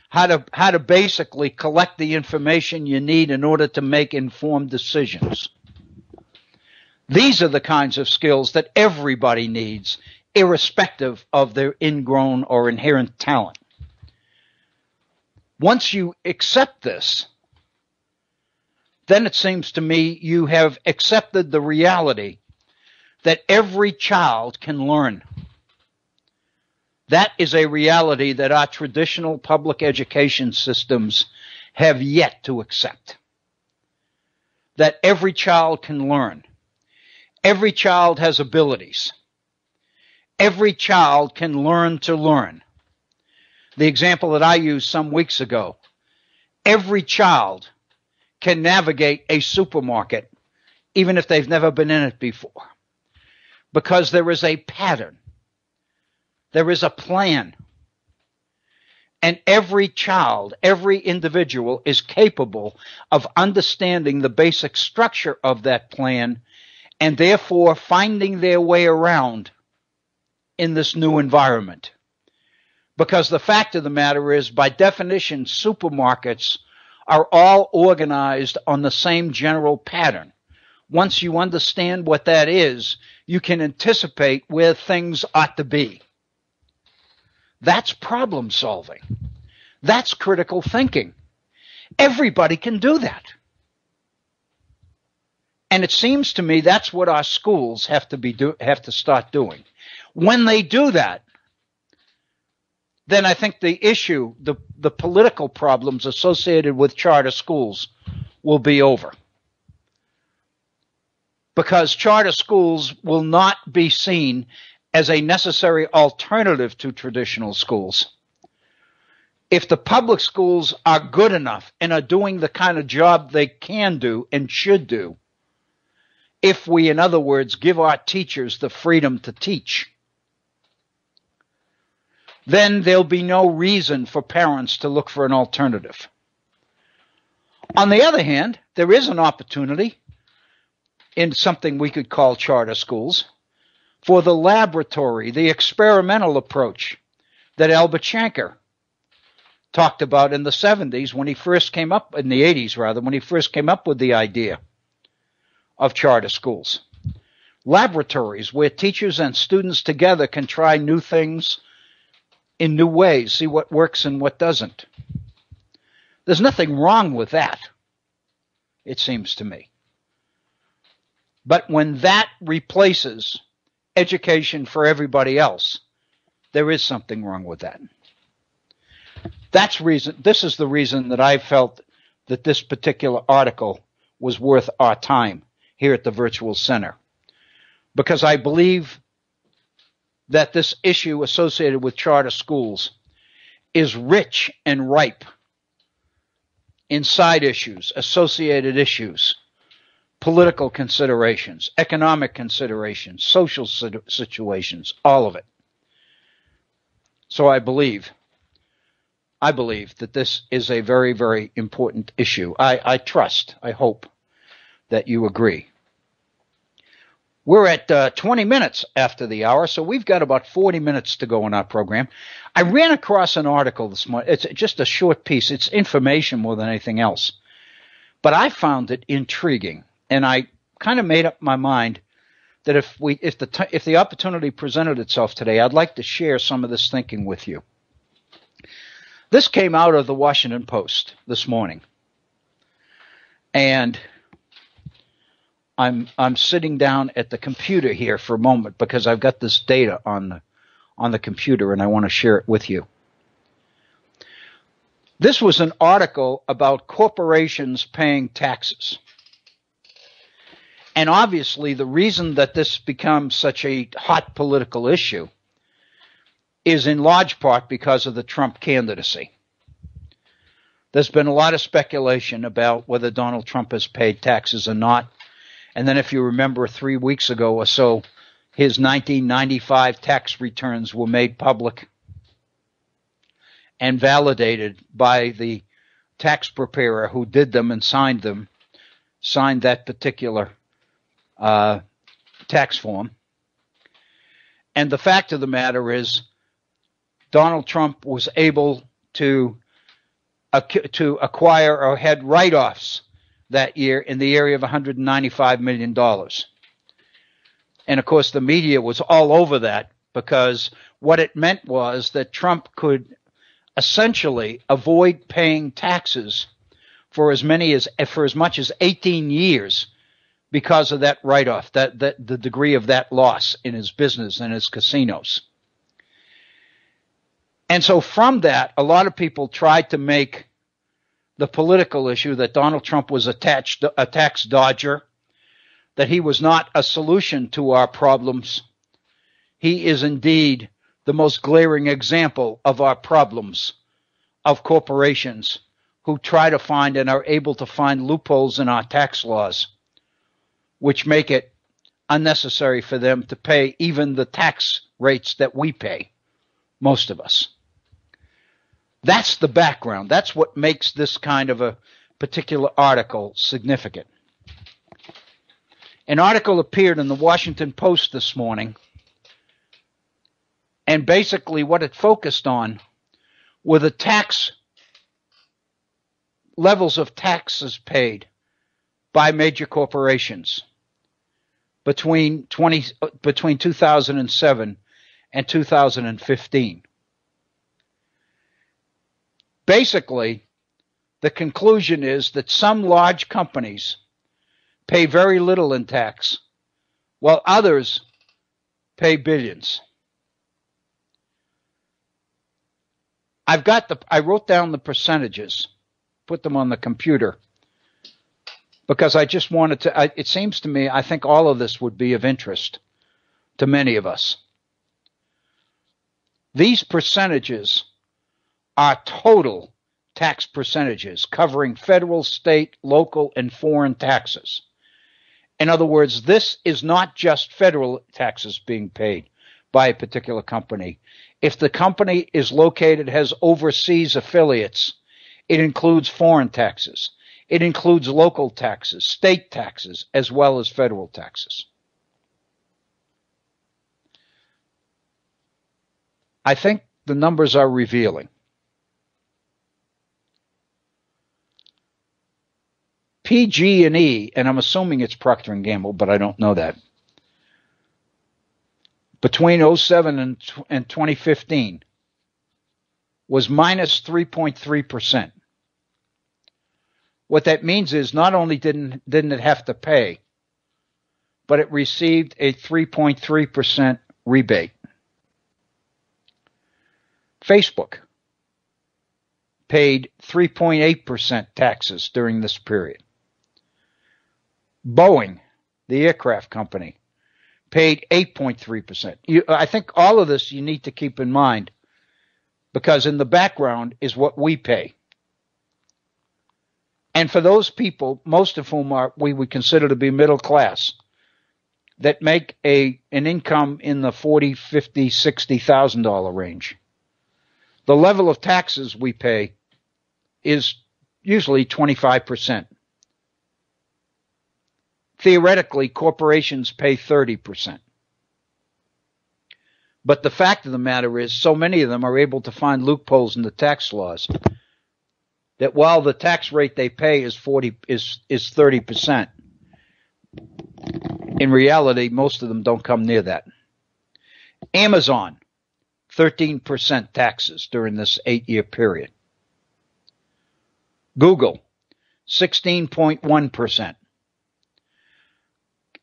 how to basically collect the information you need in order to make informed decisions. These are the kinds of skills that everybody needs, irrespective of their ingrown or inherent talent. Once you accept this, then it seems to me you have accepted the reality that every child can learn. That is a reality that our traditional public education systems have yet to accept. That every child can learn. Every child has abilities. Every child can learn to learn. The example that I used some weeks ago, every child can navigate a supermarket even if they've never been in it before, because there is a pattern. There is a plan. And every child, every individual is capable of understanding the basic structure of that plan and therefore finding their way around in this new environment. Because the fact of the matter is, by definition, supermarkets are all organized on the same general pattern. Once you understand what that is, you can anticipate where things ought to be. That's problem solving. That's critical thinking. Everybody can do that. And it seems to me that's what our schools have to start doing. When they do that, then I think the issue, the political problems associated with charter schools will be over. Because charter schools will not be seen as a necessary alternative to traditional schools. If the public schools are good enough and are doing the kind of job they can do and should do, if we, in other words, give our teachers the freedom to teach, then there'll be no reason for parents to look for an alternative. On the other hand, there is an opportunity in something we could call charter schools for the laboratory, the experimental approach that Albert Shanker talked about in the 70s when he first came up, in the 80s rather, when he first came up with the idea of charter schools. Laboratories where teachers and students together can try new things in new ways, see what works and what doesn't. There's nothing wrong with that, it seems to me. But when that replaces education for everybody else, there is something wrong with that. This is the reason that I felt that this particular article was worth our time here at the Virtual Center. Because I believe that this issue associated with charter schools is rich and ripe in side issues, associated issues, political considerations, economic considerations, social situations, all of it. So I believe that this is a very, very important issue. I hope that you agree. We're at 20 minutes after the hour, so we've got about 40 minutes to go in our program. I ran across an article this morning. It's just a short piece. It's information more than anything else. But I found it intriguing, and I kind of made up my mind that if the opportunity presented itself today, I'd like to share some of this thinking with you. This came out of the Washington Post this morning, and I'm sitting down at the computer here for a moment because I've got this data on the computer and I want to share it with you. This was an article about corporations paying taxes. And obviously, the reason that this becomes such a hot political issue is in large part because of the Trump candidacy. There's been a lot of speculation about whether Donald Trump has paid taxes or not. And then if you remember 3 weeks ago or so, his 1995 tax returns were made public and validated by the tax preparer who did them and signed that particular tax form. And the fact of the matter is, Donald Trump was able to acquire or had write-offs that year in the area of $195 million. And of course, the media was all over that, because what it meant was that Trump could essentially avoid paying taxes for as much as 18 years because of that write-off, that the degree of that loss in his business and his casinos. And so from that, a lot of people tried to make the political issue that Donald Trump was a tax dodger, that he was not a solution to our problems. He is indeed the most glaring example of our problems, of corporations who try to find and are able to find loopholes in our tax laws, which make it unnecessary for them to pay even the tax rates that we pay, most of us. That's the background. That's what makes this kind of a particular article significant. An article appeared in the Washington Post this morning, and basically what it focused on were the tax levels of taxes paid by major corporations between 2007 and 2015. Basically, the conclusion is that some large companies pay very little in tax, while others pay billions. I wrote down the percentages, put them on the computer, because I just wanted to, it seems to me, I think all of this would be of interest to many of us. These percentages are total tax percentages covering federal, state, local, and foreign taxes. In other words, this is not just federal taxes being paid by a particular company. If the company is located, has overseas affiliates, it includes foreign taxes. It includes local taxes, state taxes, as well as federal taxes. I think the numbers are revealing. PG&E, and I'm assuming it's Procter & Gamble, but I don't know that, between 2007 and 2015 was minus 3.3%. What that means is not only didn't it have to pay, but it received a 3.3% rebate. Facebook paid 3.8% taxes during this period. Boeing, the aircraft company, paid 8.3%. I think all of this you need to keep in mind, because in the background is what we pay. And for those people, most of whom we would consider to be middle class, that make an income in the $40,000, $50,000, $60,000 range, the level of taxes we pay is usually 25%. Theoretically, corporations pay 30%. But the fact of the matter is, so many of them are able to find loopholes in the tax laws that while the tax rate they pay is 30%, in reality, most of them don't come near that. Amazon, 13% taxes during this 8-year period. Google, 16.1%.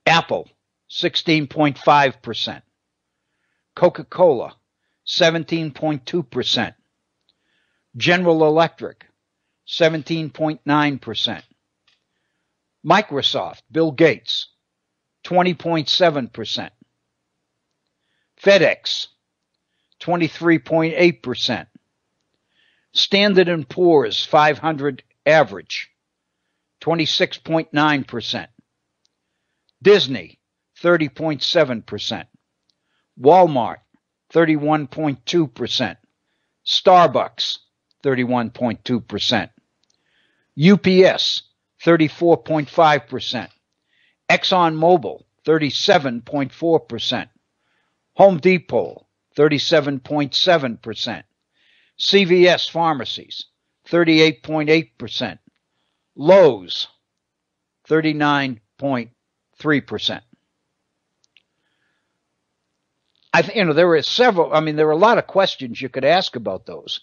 Apple, 16.5%. Coca-Cola, 17.2%. General Electric, 17.9%. Microsoft, Bill Gates, 20.7%. FedEx, 23.8%. Standard & Poor's 500 average, 26.9%. Disney, 30.7%. Walmart, 31.2%. Starbucks, 31.2%. UPS, 34.5%. ExxonMobil, 37.4%. Home Depot, 37.7%. CVS Pharmacies, 38.8%. Lowe's, 39.3%. There were there were a lot of questions you could ask about those.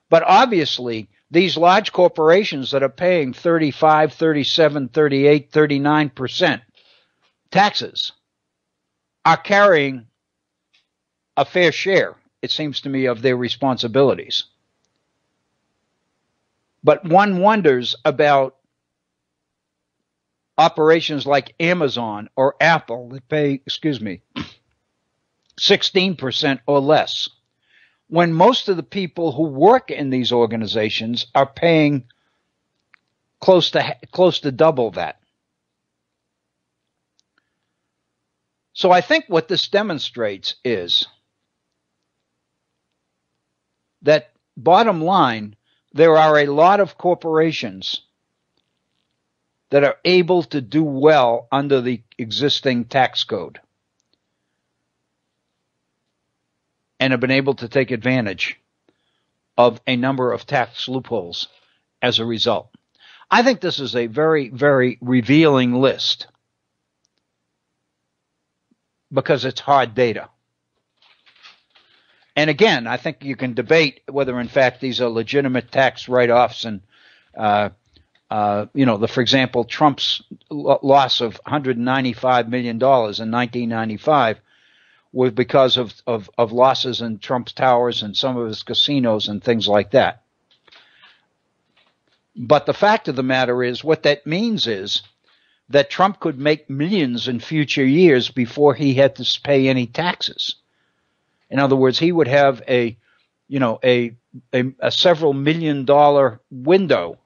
But obviously, these large corporations that are paying 35, 37, 38, 39% taxes are carrying a fair share, it seems to me, of their responsibilities. But one wonders about operations like Amazon or Apple that pay, 16% or less, when most of the people who work in these organizations are paying close to double that. So I think what this demonstrates is that, bottom line, there are a lot of corporations that are able to do well under the existing tax code and have been able to take advantage of a number of tax loopholes as a result. I think this is a very, very revealing list because it's hard data. And again, I think you can debate whether, in fact, these are legitimate tax write-offs. And, for example, Trump's loss of $195 million in 1995 was because of losses in Trump's towers and some of his casinos and things like that. But the fact of the matter is, what that means is that Trump could make millions in future years before he had to pay any taxes. In other words, he would have a several $1 million window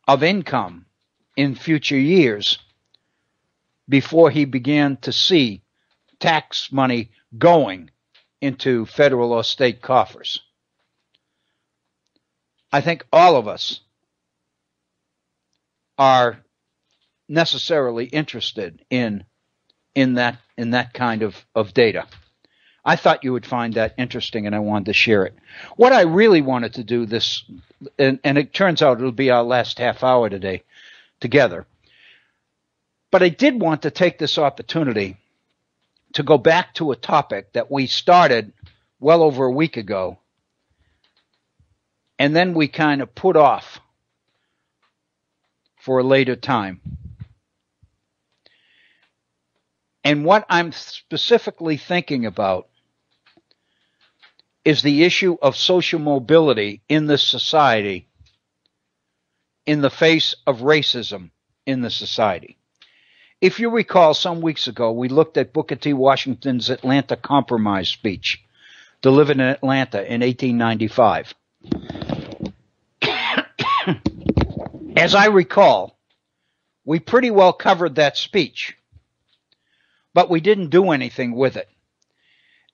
of income in future years before he began to see tax money going into federal or state coffers. I think all of us are necessarily interested in that kind of data. I thought you would find that interesting, and I wanted to share it. What I really wanted to do this, and it turns out it'll be our last half hour today together, but I did want to take this opportunity to go back to a topic that we started well over a week ago, and then we kind of put off for a later time. And what I'm specifically thinking about is the issue of social mobility in this society in the face of racism in the society. If you recall, some weeks ago, we looked at Booker T. Washington's Atlanta Compromise speech, delivered in Atlanta in 1895. As I recall, we pretty well covered that speech, but we didn't do anything with it.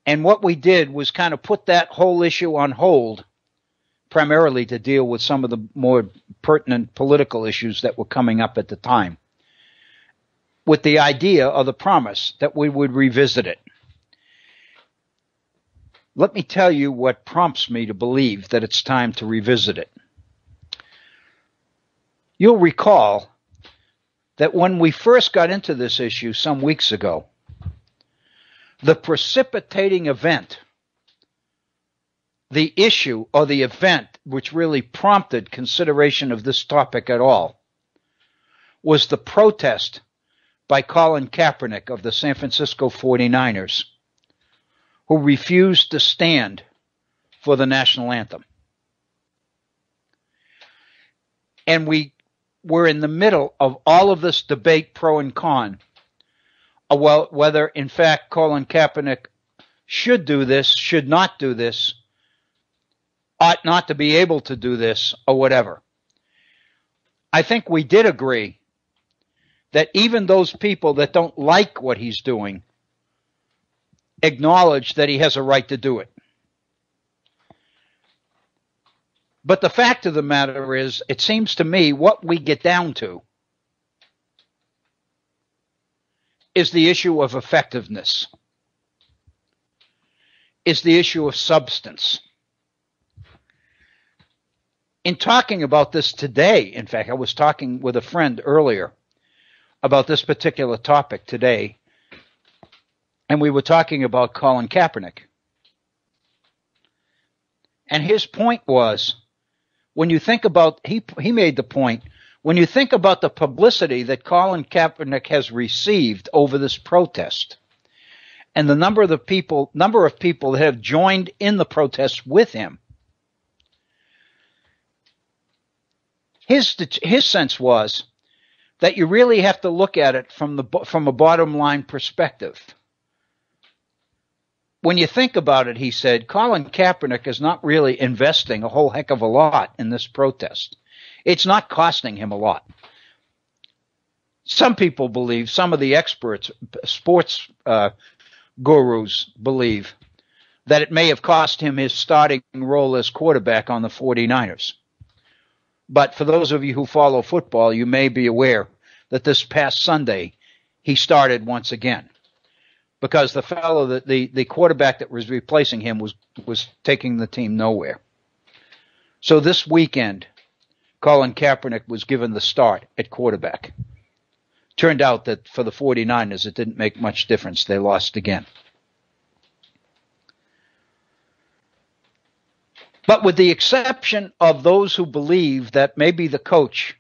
And what we did was kind of put that whole issue on hold, primarily to deal with some of the more pertinent political issues that were coming up at the time, with the idea or the promise that we would revisit it. Let me tell you what prompts me to believe that it's time to revisit it. You'll recall that when we first got into this issue some weeks ago, the precipitating event, the issue or the event which really prompted consideration of this topic at all, was the protest by Colin Kaepernick of the San Francisco 49ers, who refused to stand for the national anthem. and we're in the middle of all of this debate, pro and con, well, whether in fact Colin Kaepernick should do this, should not do this, ought not to be able to do this, or whatever. I think we did agree that even those people that don't like what he's doing acknowledge that he has a right to do it. But the fact of the matter is, it seems to me what we get down to is the issue of effectiveness, is the issue of substance. In talking about this today, in fact, I was talking with a friend earlier about this particular topic today, and we were talking about Colin Kaepernick. And his point was, when you think about, he made the point, when you think about the publicity that Colin Kaepernick has received over this protest, and the number of people that have joined in the protest with him, his sense was that you really have to look at it from a bottom line perspective. When you think about it, he said, Colin Kaepernick is not really investing a whole heck of a lot in this protest. It's not costing him a lot. Some people believe, some of the experts, sports gurus believe, that it may have cost him his starting role as quarterback on the 49ers. But for those of you who follow football, you may be aware that this past Sunday he started once again, because the fellow that the quarterback that was replacing him was taking the team nowhere. So this weekend, Colin Kaepernick was given the start at quarterback. Turned out that for the 49ers, it didn't make much difference. They lost again. But with the exception of those who believe that maybe the coach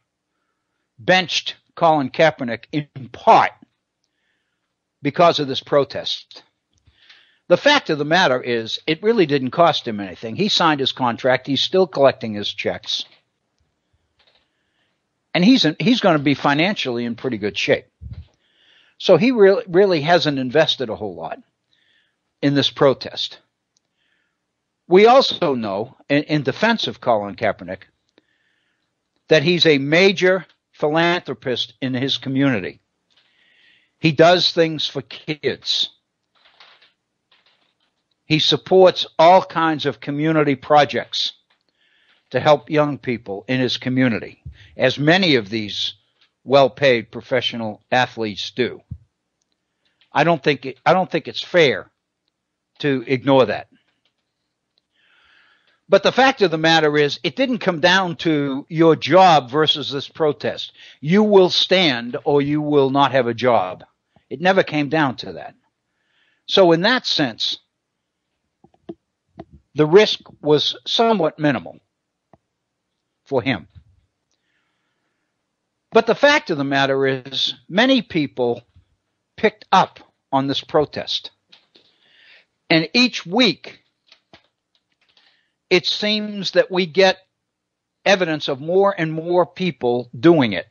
benched Colin Kaepernick in part because of this protest, the fact of the matter is it really didn't cost him anything. He signed his contract. He's still collecting his checks. And he's going to be financially in pretty good shape. So he really hasn't invested a whole lot in this protest. We also know, in defense of Colin Kaepernick, that he's a major philanthropist in his community. He does things for kids. He supports all kinds of community projects to help young people in his community, as many of these well-paid professional athletes do. I don't think it's fair to ignore that. But the fact of the matter is, it didn't come down to your job versus this protest. You will stand or you will not have a job. It never came down to that. So in that sense, the risk was somewhat minimal for him. But the fact of the matter is, many people picked up on this protest. And each week, it seems that we get evidence of more and more people doing it.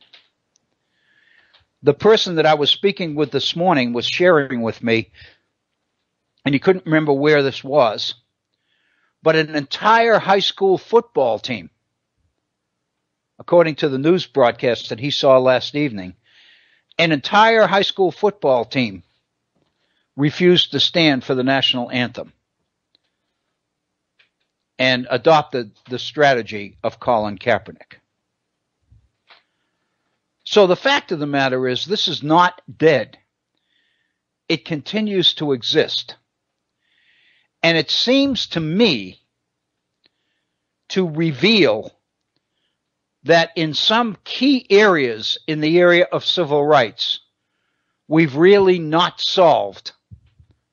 The person that I was speaking with this morning was sharing with me, and he couldn't remember where this was, but an entire high school football team, according to the news broadcast that he saw last evening, an entire high school football team refused to stand for the national anthem and adopted the strategy of Colin Kaepernick. So the fact of the matter is, this is not dead. It continues to exist. And it seems to me to reveal that in some key areas in the area of civil rights, we've really not solved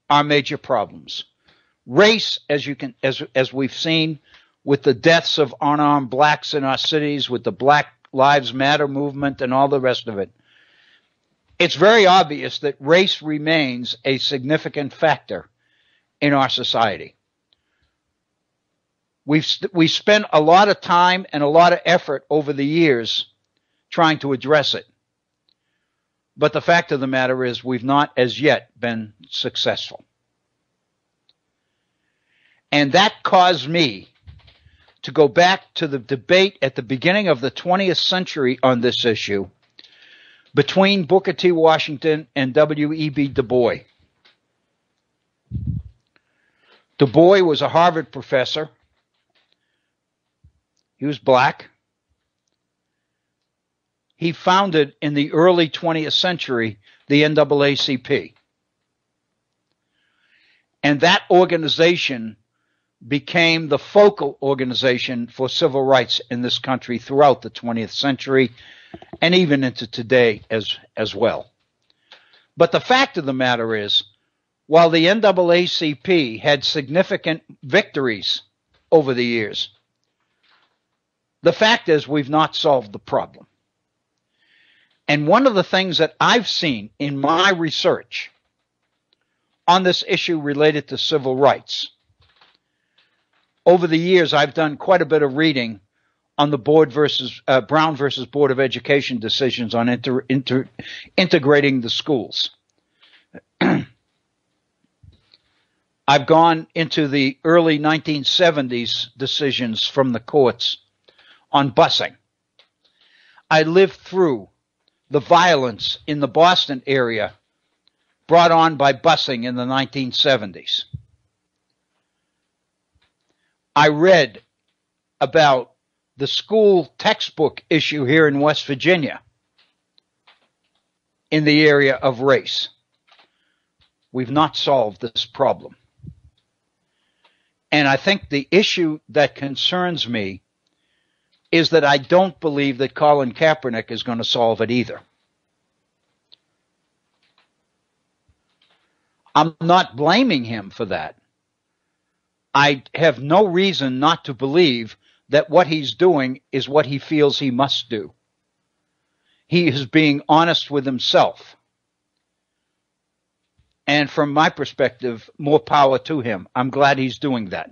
our major problems. Race, as we've seen with the deaths of unarmed blacks in our cities, with the Black Lives Matter movement and all the rest of it, it's very obvious that race remains a significant factor in our society. We spent a lot of time and a lot of effort over the years trying to address it. But the fact of the matter is we've not as yet been successful. And that caused me to go back to the debate at the beginning of the 20th century on this issue between Booker T. Washington and W.E.B. Du Bois. Du Bois was a Harvard professor. He was black. He founded in the early 20th century the NAACP. And that organization became the focal organization for civil rights in this country throughout the 20th century and even into today as well. But the fact of the matter is, while the NAACP had significant victories over the years, the fact is we've not solved the problem. And one of the things that I've seen in my research on this issue related to civil rights, over the years I've done quite a bit of reading on the Brown versus Board of Education decisions on integrating the schools. I've gone into the early 1970s decisions from the courts on busing. I lived through the violence in the Boston area brought on by busing in the 1970s. I read about the school textbook issue here in West Virginia in the area of race. We've not solved this problem. And I think the issue that concerns me is that I don't believe that Colin Kaepernick is going to solve it either. I'm not blaming him for that. I have no reason not to believe that what he's doing is what he feels he must do. He is being honest with himself. And from my perspective, more power to him. I'm glad he's doing that.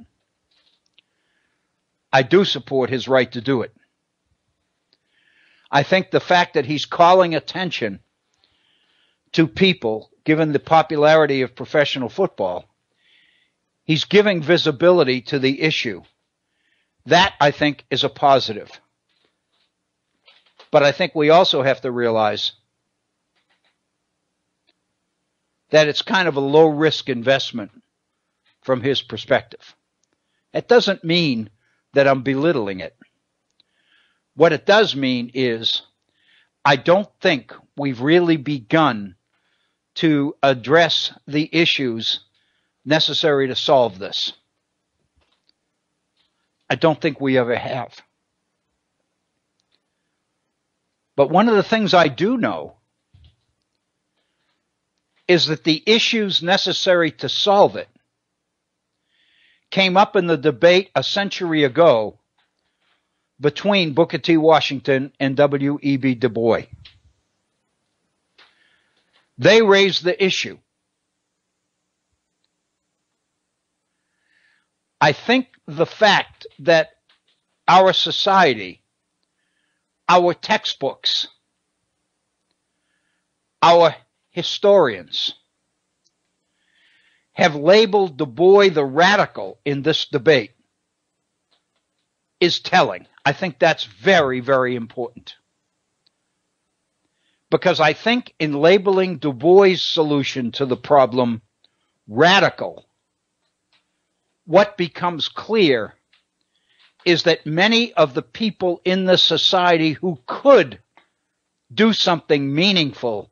I do support his right to do it. I think the fact that he's calling attention to people, given the popularity of professional football, he's giving visibility to the issue. That, I think, is a positive. But I think we also have to realize that it's kind of a low-risk investment from his perspective. It doesn't mean that I'm belittling it. What it does mean is I don't think we've really begun to address the issues necessary to solve this. I don't think we ever have. But one of the things I do know is that the issues necessary to solve it came up in the debate a century ago between Booker T. Washington and W.E.B. Du Bois. They raised the issue. I think the fact that our society, our textbooks, our historians have labeled Du Bois the radical in this debate is telling. I think that's very, very important. Because I think in labeling Du Bois' solution to the problem radical, what becomes clear is that many of the people in the society who could do something meaningful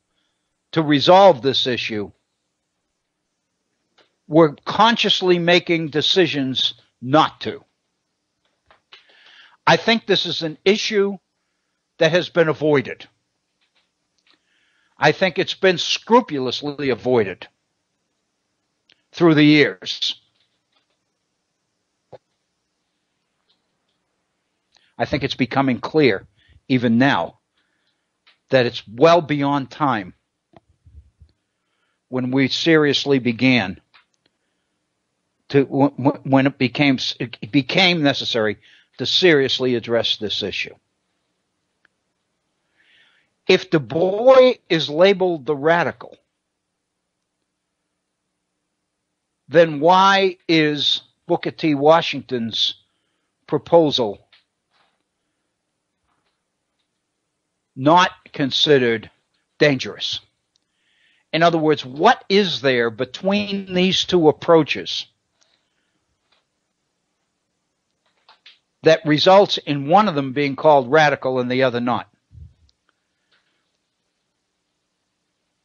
to resolve this issue were consciously making decisions not to. I think this is an issue that has been avoided. I think it's been scrupulously avoided through the years. I think it's becoming clear, even now, that it's well beyond time when we seriously began when it became necessary to seriously address this issue. If Du Bois is labeled the radical, then why is Booker T. Washington's proposal not considered dangerous? In other words, what is there between these two approaches that results in one of them being called radical and the other not?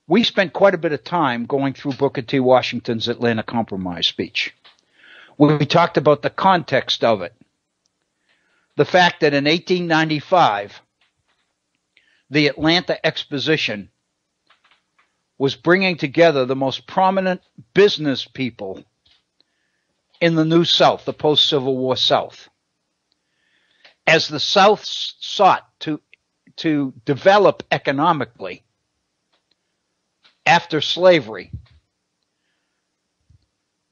We spent quite a bit of time going through Booker T. Washington's Atlanta Compromise speech. We talked about the context of it. The fact that in 1895, the Atlanta Exposition was bringing together the most prominent business people in the New South, the post-Civil War South. As the South sought to develop economically after slavery,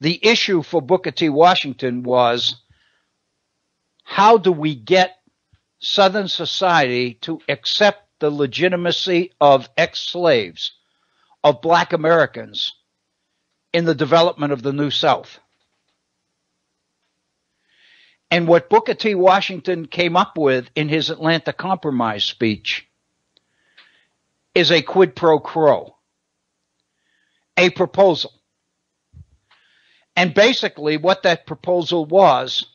the issue for Booker T. Washington was, how do we get Southern society to accept the legitimacy of ex-slaves, of black Americans, in the development of the New South? And what Booker T. Washington came up with in his Atlanta Compromise speech is a quid pro quo, a proposal. And basically what that proposal was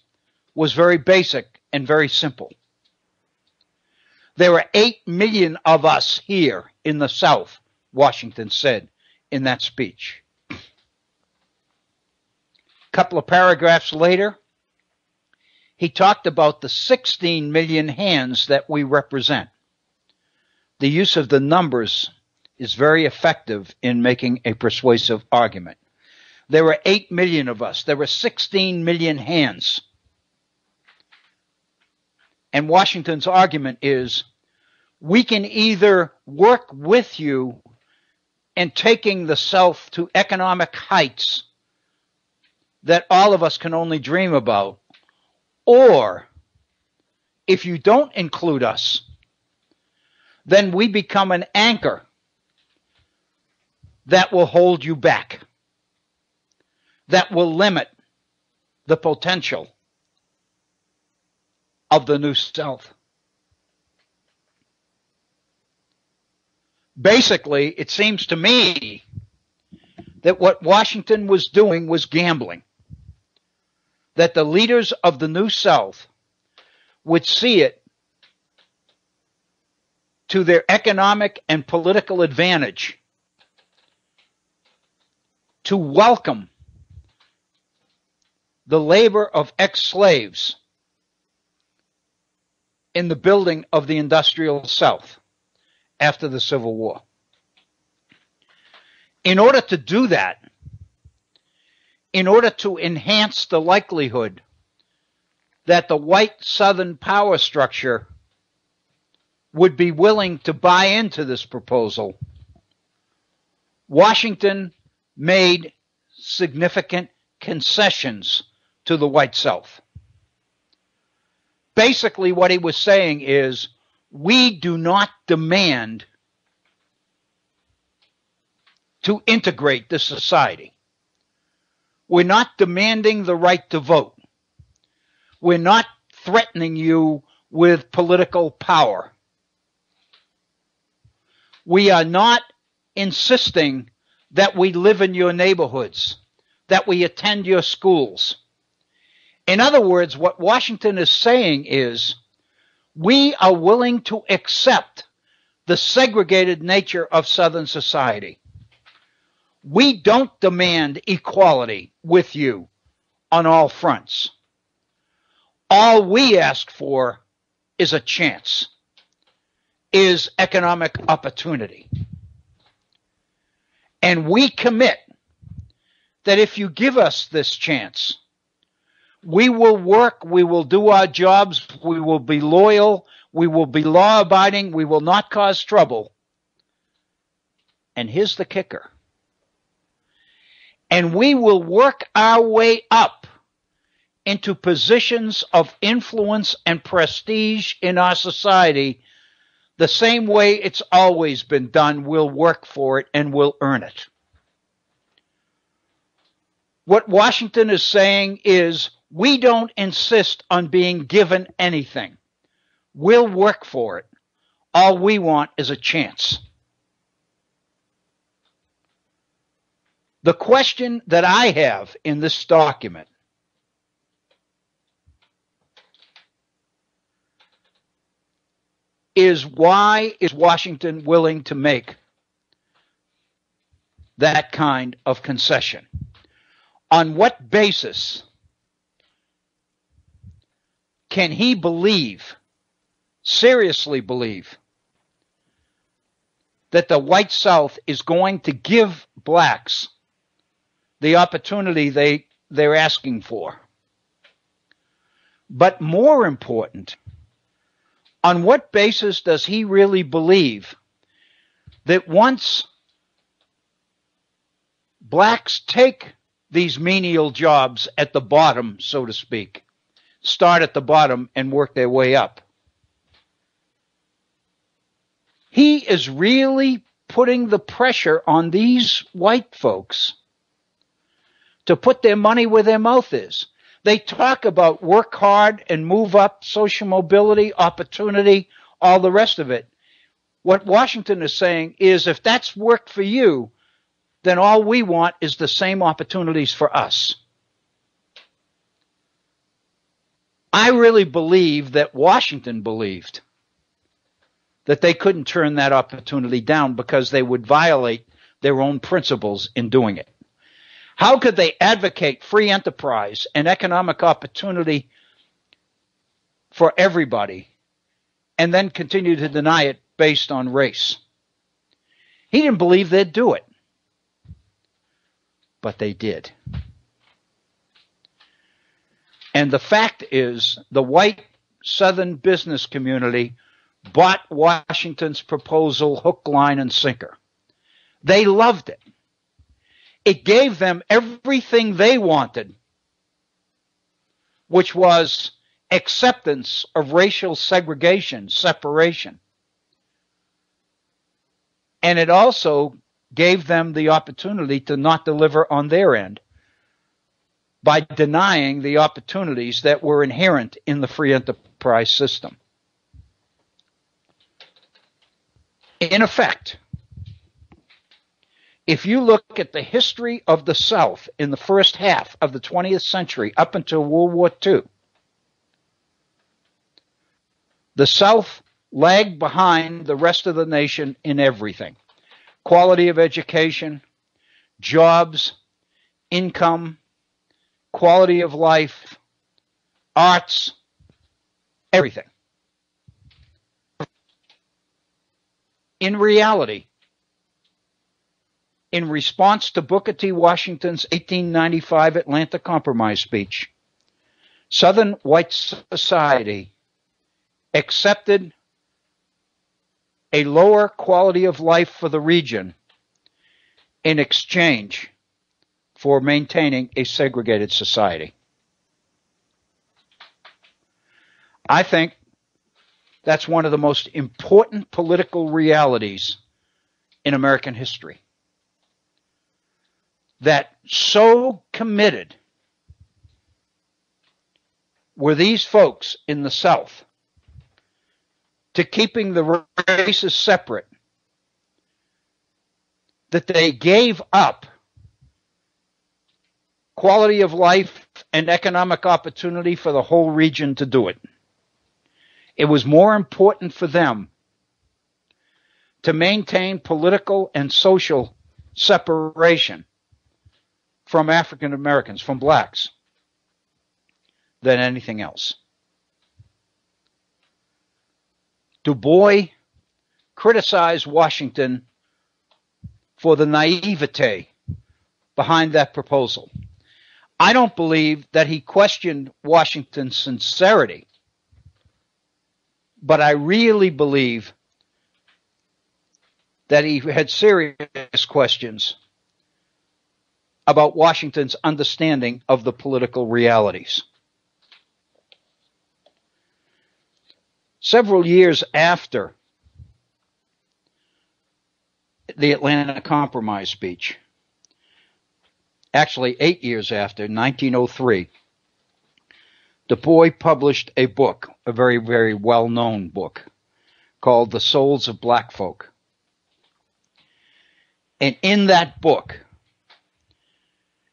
very basic and very simple. There are 8 million of us here in the South, Washington said in that speech. A couple of paragraphs later, he talked about the 16 million hands that we represent. The use of the numbers is very effective in making a persuasive argument. There are 8 million of us. There are 16 million hands. And Washington's argument is, we can either work with you in taking the South to economic heights that all of us can only dream about, or if you don't include us, then we become an anchor that will hold you back, that will limit the potential of the New South. Basically, it seems to me that what Washington was doing was gambling, that the leaders of the New South would see it to their economic and political advantage to welcome the labor of ex-slaves in the building of the industrial South after the Civil War. In order to do that, in order to enhance the likelihood that the white Southern power structure would be willing to buy into this proposal, Washington made significant concessions to the white South. Basically, what he was saying is, we do not demand to integrate this society. We're not demanding the right to vote. We're not threatening you with political power. We are not insisting that we live in your neighborhoods, that we attend your schools. In other words, what Washington is saying is, we are willing to accept the segregated nature of Southern society. We don't demand equality with you on all fronts. All we ask for is a chance, is economic opportunity. And we commit that if you give us this chance, we will work, we will do our jobs, we will be loyal, we will be law-abiding, we will not cause trouble. And here's the kicker. and we will work our way up into positions of influence and prestige in our society the same way it's always been done. We'll work for it and we'll earn it. What Washington is saying is, we don't insist on being given anything. We'll work for it. All we want is a chance. The question that I have in this document is, why is Washington willing to make that kind of concession? On what basis can he believe, seriously believe, that the white South is going to give blacks the opportunity they're asking for? But more important, on what basis does he really believe that once blacks take these menial jobs at the bottom, so to speak, start at the bottom and work their way up, he is really putting the pressure on these white folks to put their money where their mouth is? They talk about work hard and move up, social mobility, opportunity, all the rest of it. What Washington is saying is, if that's worked for you, then all we want is the same opportunities for us. I really believe that Washington believed that they couldn't turn that opportunity down because they would violate their own principles in doing it. How could they advocate free enterprise and economic opportunity for everybody and then continue to deny it based on race? He didn't believe they'd do it, but they did. And the fact is, the white Southern business community bought Washington's proposal hook, line, and sinker. They loved it. It gave them everything they wanted, which was acceptance of racial segregation, separation. And it also gave them the opportunity to not deliver on their end by denying the opportunities that were inherent in the free enterprise system. In effect, if you look at the history of the South in the first half of the 20th century up until World War II, the South lagged behind the rest of the nation in everything. Quality of education, jobs, income, quality of life, arts, everything. In reality, in response to Booker T. Washington's 1895 Atlanta Compromise speech, Southern white society accepted a lower quality of life for the region in exchange for maintaining a segregated society. I think that's one of the most important political realities in American history. That so committed were these folks in the South to keeping the races separate that they gave up quality of life and economic opportunity for the whole region to do it. It was more important for them to maintain political and social separation from African Americans, from blacks, than anything else. Du Bois criticized Washington for the naivete behind that proposal. I don't believe that he questioned Washington's sincerity, but I really believe that he had serious questions about Washington's understanding of the political realities. Several years after the Atlanta Compromise speech, actually 8 years after, 1903, Du Bois published a book, a very, very well-known book, called The Souls of Black Folk. And in that book,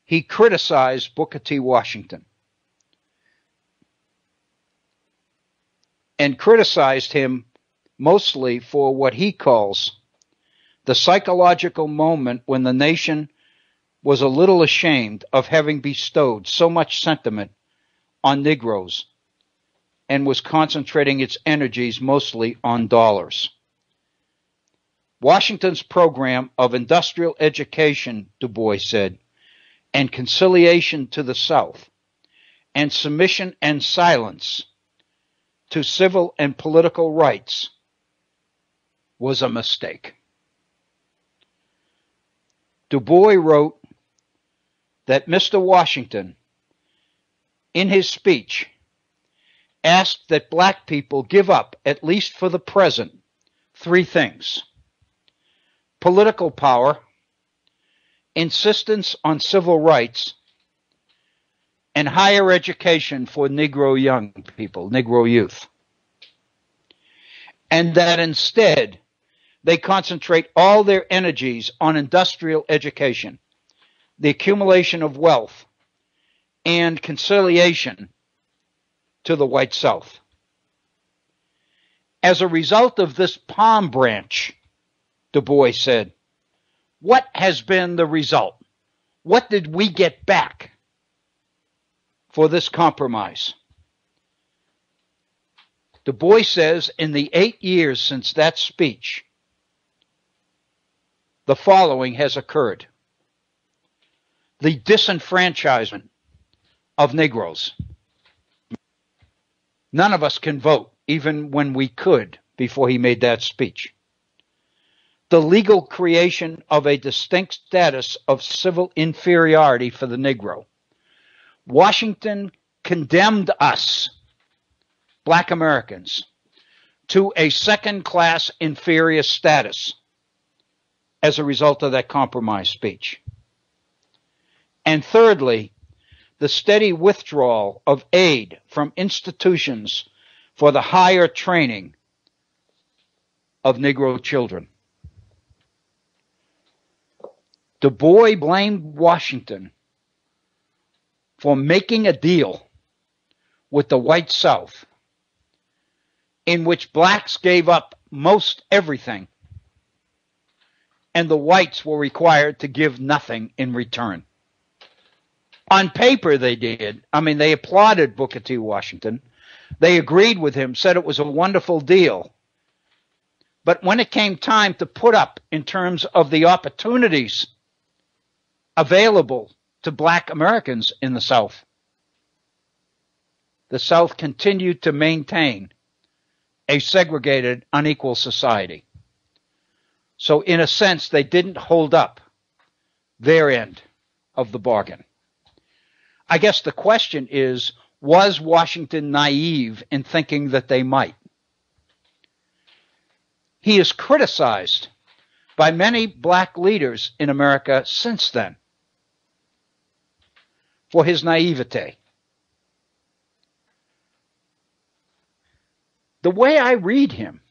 he criticized Booker T. Washington and criticized him mostly for what he calls the psychological moment when the nation was a little ashamed of having bestowed so much sentiment on Negroes and was concentrating its energies mostly on dollars. Washington's program of industrial education, Du Bois said, and conciliation to the South, and submission and silence to civil and political rights was a mistake. Du Bois wrote that Mr. Washington, in his speech, asked that black people give up, at least for the present, three things: political power, insistence on civil rights, and higher education for Negro young people, Negro youth. And that instead, they concentrate all their energies on industrial education, the accumulation of wealth, and conciliation to the white South. As a result of this palm branch, Du Bois said, what has been the result? What did we get back for this compromise? Du Bois says in the 8 years since that speech, the following has occurred: the disenfranchisement of Negroes. None of us can vote, even when we could, before he made that speech. The legal creation of a distinct status of civil inferiority for the Negro. Washington condemned us, black Americans, to a second-class inferior status as a result of that compromise speech. And thirdly, the steady withdrawal of aid from institutions for the higher training of Negro children. Du Bois blamed Washington for making a deal with the white South in which blacks gave up most everything and the whites were required to give nothing in return. On paper, they did. I mean, they applauded Booker T. Washington. They agreed with him, said it was a wonderful deal. But when it came time to put up in terms of the opportunities available to black Americans in the South continued to maintain a segregated, unequal society. So in a sense, they didn't hold up their end of the bargain. I guess the question is, was Washington naive in thinking that they might? He is criticized by many black leaders in America since then for his naivete. The way I read him,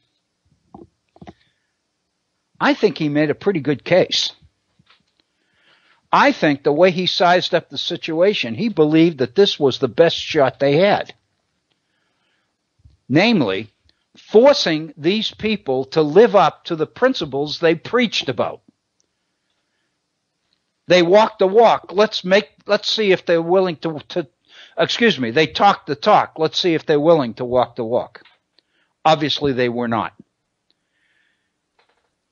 I think he made a pretty good case. I think the way he sized up the situation, he believed that this was the best shot they had. Namely, forcing these people to live up to the principles they preached about. They walked the walk. Let's see if they're willing they talked the talk. Let's see if they're willing to walk the walk. Obviously, they were not.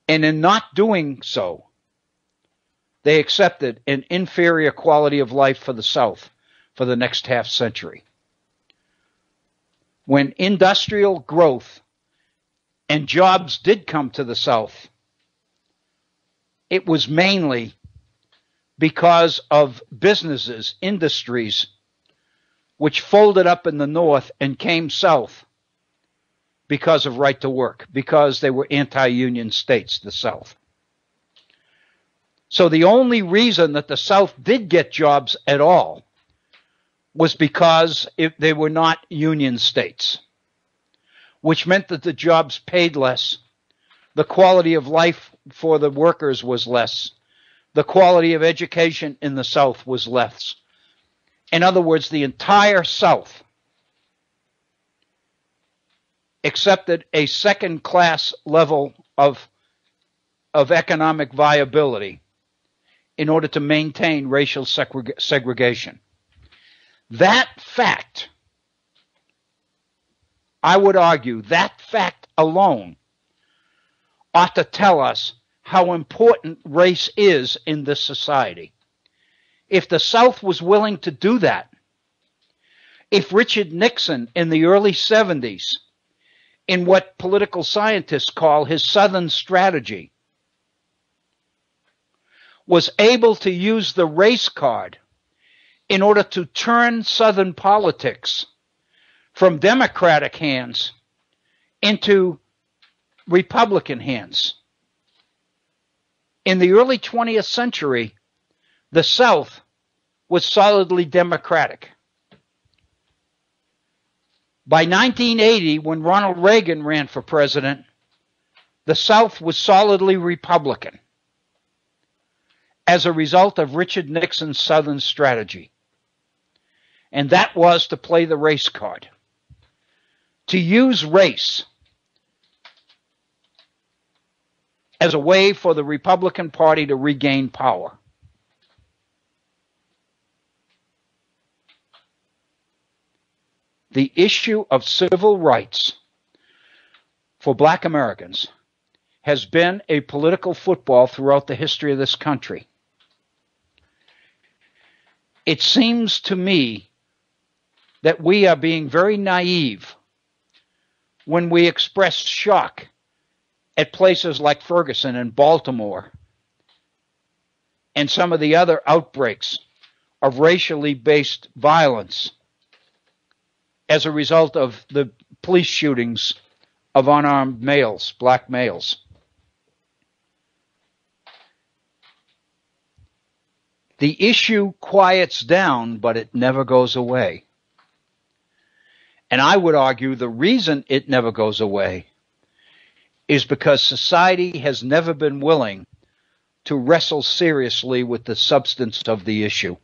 And in not doing so, they accepted an inferior quality of life for the South for the next half century. When industrial growth and jobs did come to the South, it was mainly because of businesses, industries, which folded up in the North and came south because of right to work, because they were anti-union states, the South. So the only reason that the South did get jobs at all was because they were not union states, which meant that the jobs paid less, the quality of life for the workers was less, the quality of education in the South was less. In other words, the entire South accepted a second-class level of economic viability in order to maintain racial segregation. That fact, I would argue, that fact alone ought to tell us how important race is in this society. If the South was willing to do that, if Richard Nixon in the early 70s, in what political scientists call his Southern strategy, was able to use the race card in order to turn Southern politics from Democratic hands into Republican hands. In the early 20th century, the South was solidly Democratic. By 1980, when Ronald Reagan ran for president, the South was solidly Republican as a result of Richard Nixon's Southern strategy. And that was to play the race card, to use race as a way for the Republican Party to regain power. The issue of civil rights for Black Americans has been a political football throughout the history of this country. It seems to me that we are being very naive when we express shock at places like Ferguson and Baltimore and some of the other outbreaks of racially based violence as a result of the police shootings of unarmed males, black males. The issue quiets down, but it never goes away. And I would argue the reason it never goes away is because society has never been willing to wrestle seriously with the substance of the issue.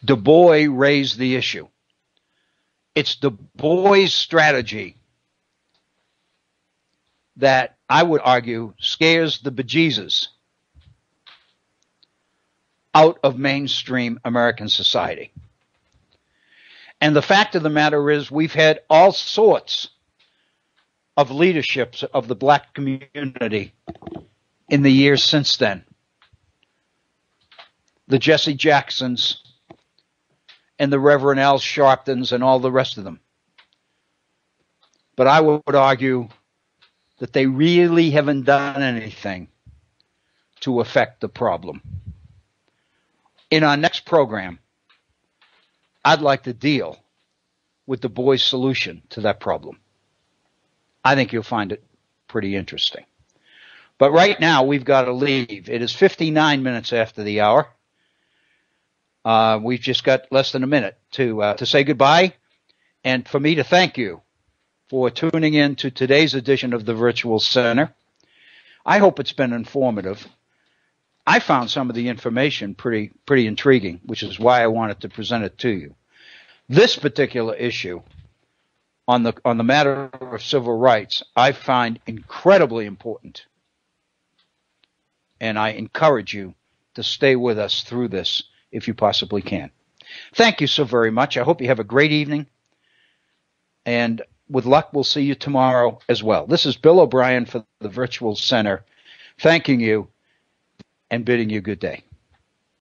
Du Bois raised the issue. It's Du Bois' strategy that I would argue scares the bejesus out of mainstream American society. And the fact of the matter is we've had all sorts of leaderships of the black community in the years since then. The Jesse Jacksons and the Reverend Al Sharptons and all the rest of them. But I would argue that they really haven't done anything to affect the problem. In our next program, I'd like to deal with Du Bois' solution to that problem. I think you'll find it pretty interesting. But right now, we've got to leave. It is 59 minutes after the hour. We've just got less than a minute to say goodbye and for me to thank you for tuning in to today's edition of the Virtual Center. I hope it's been informative. I found some of the information pretty intriguing, which is why I wanted to present it to you. This particular issue on the matter of civil rights, I find incredibly important. And I encourage you to stay with us through this if you possibly can. Thank you so very much. I hope you have a great evening. And with luck, we'll see you tomorrow as well. This is Bill O'Brien for the Virtual Center, thanking you and bidding you good day.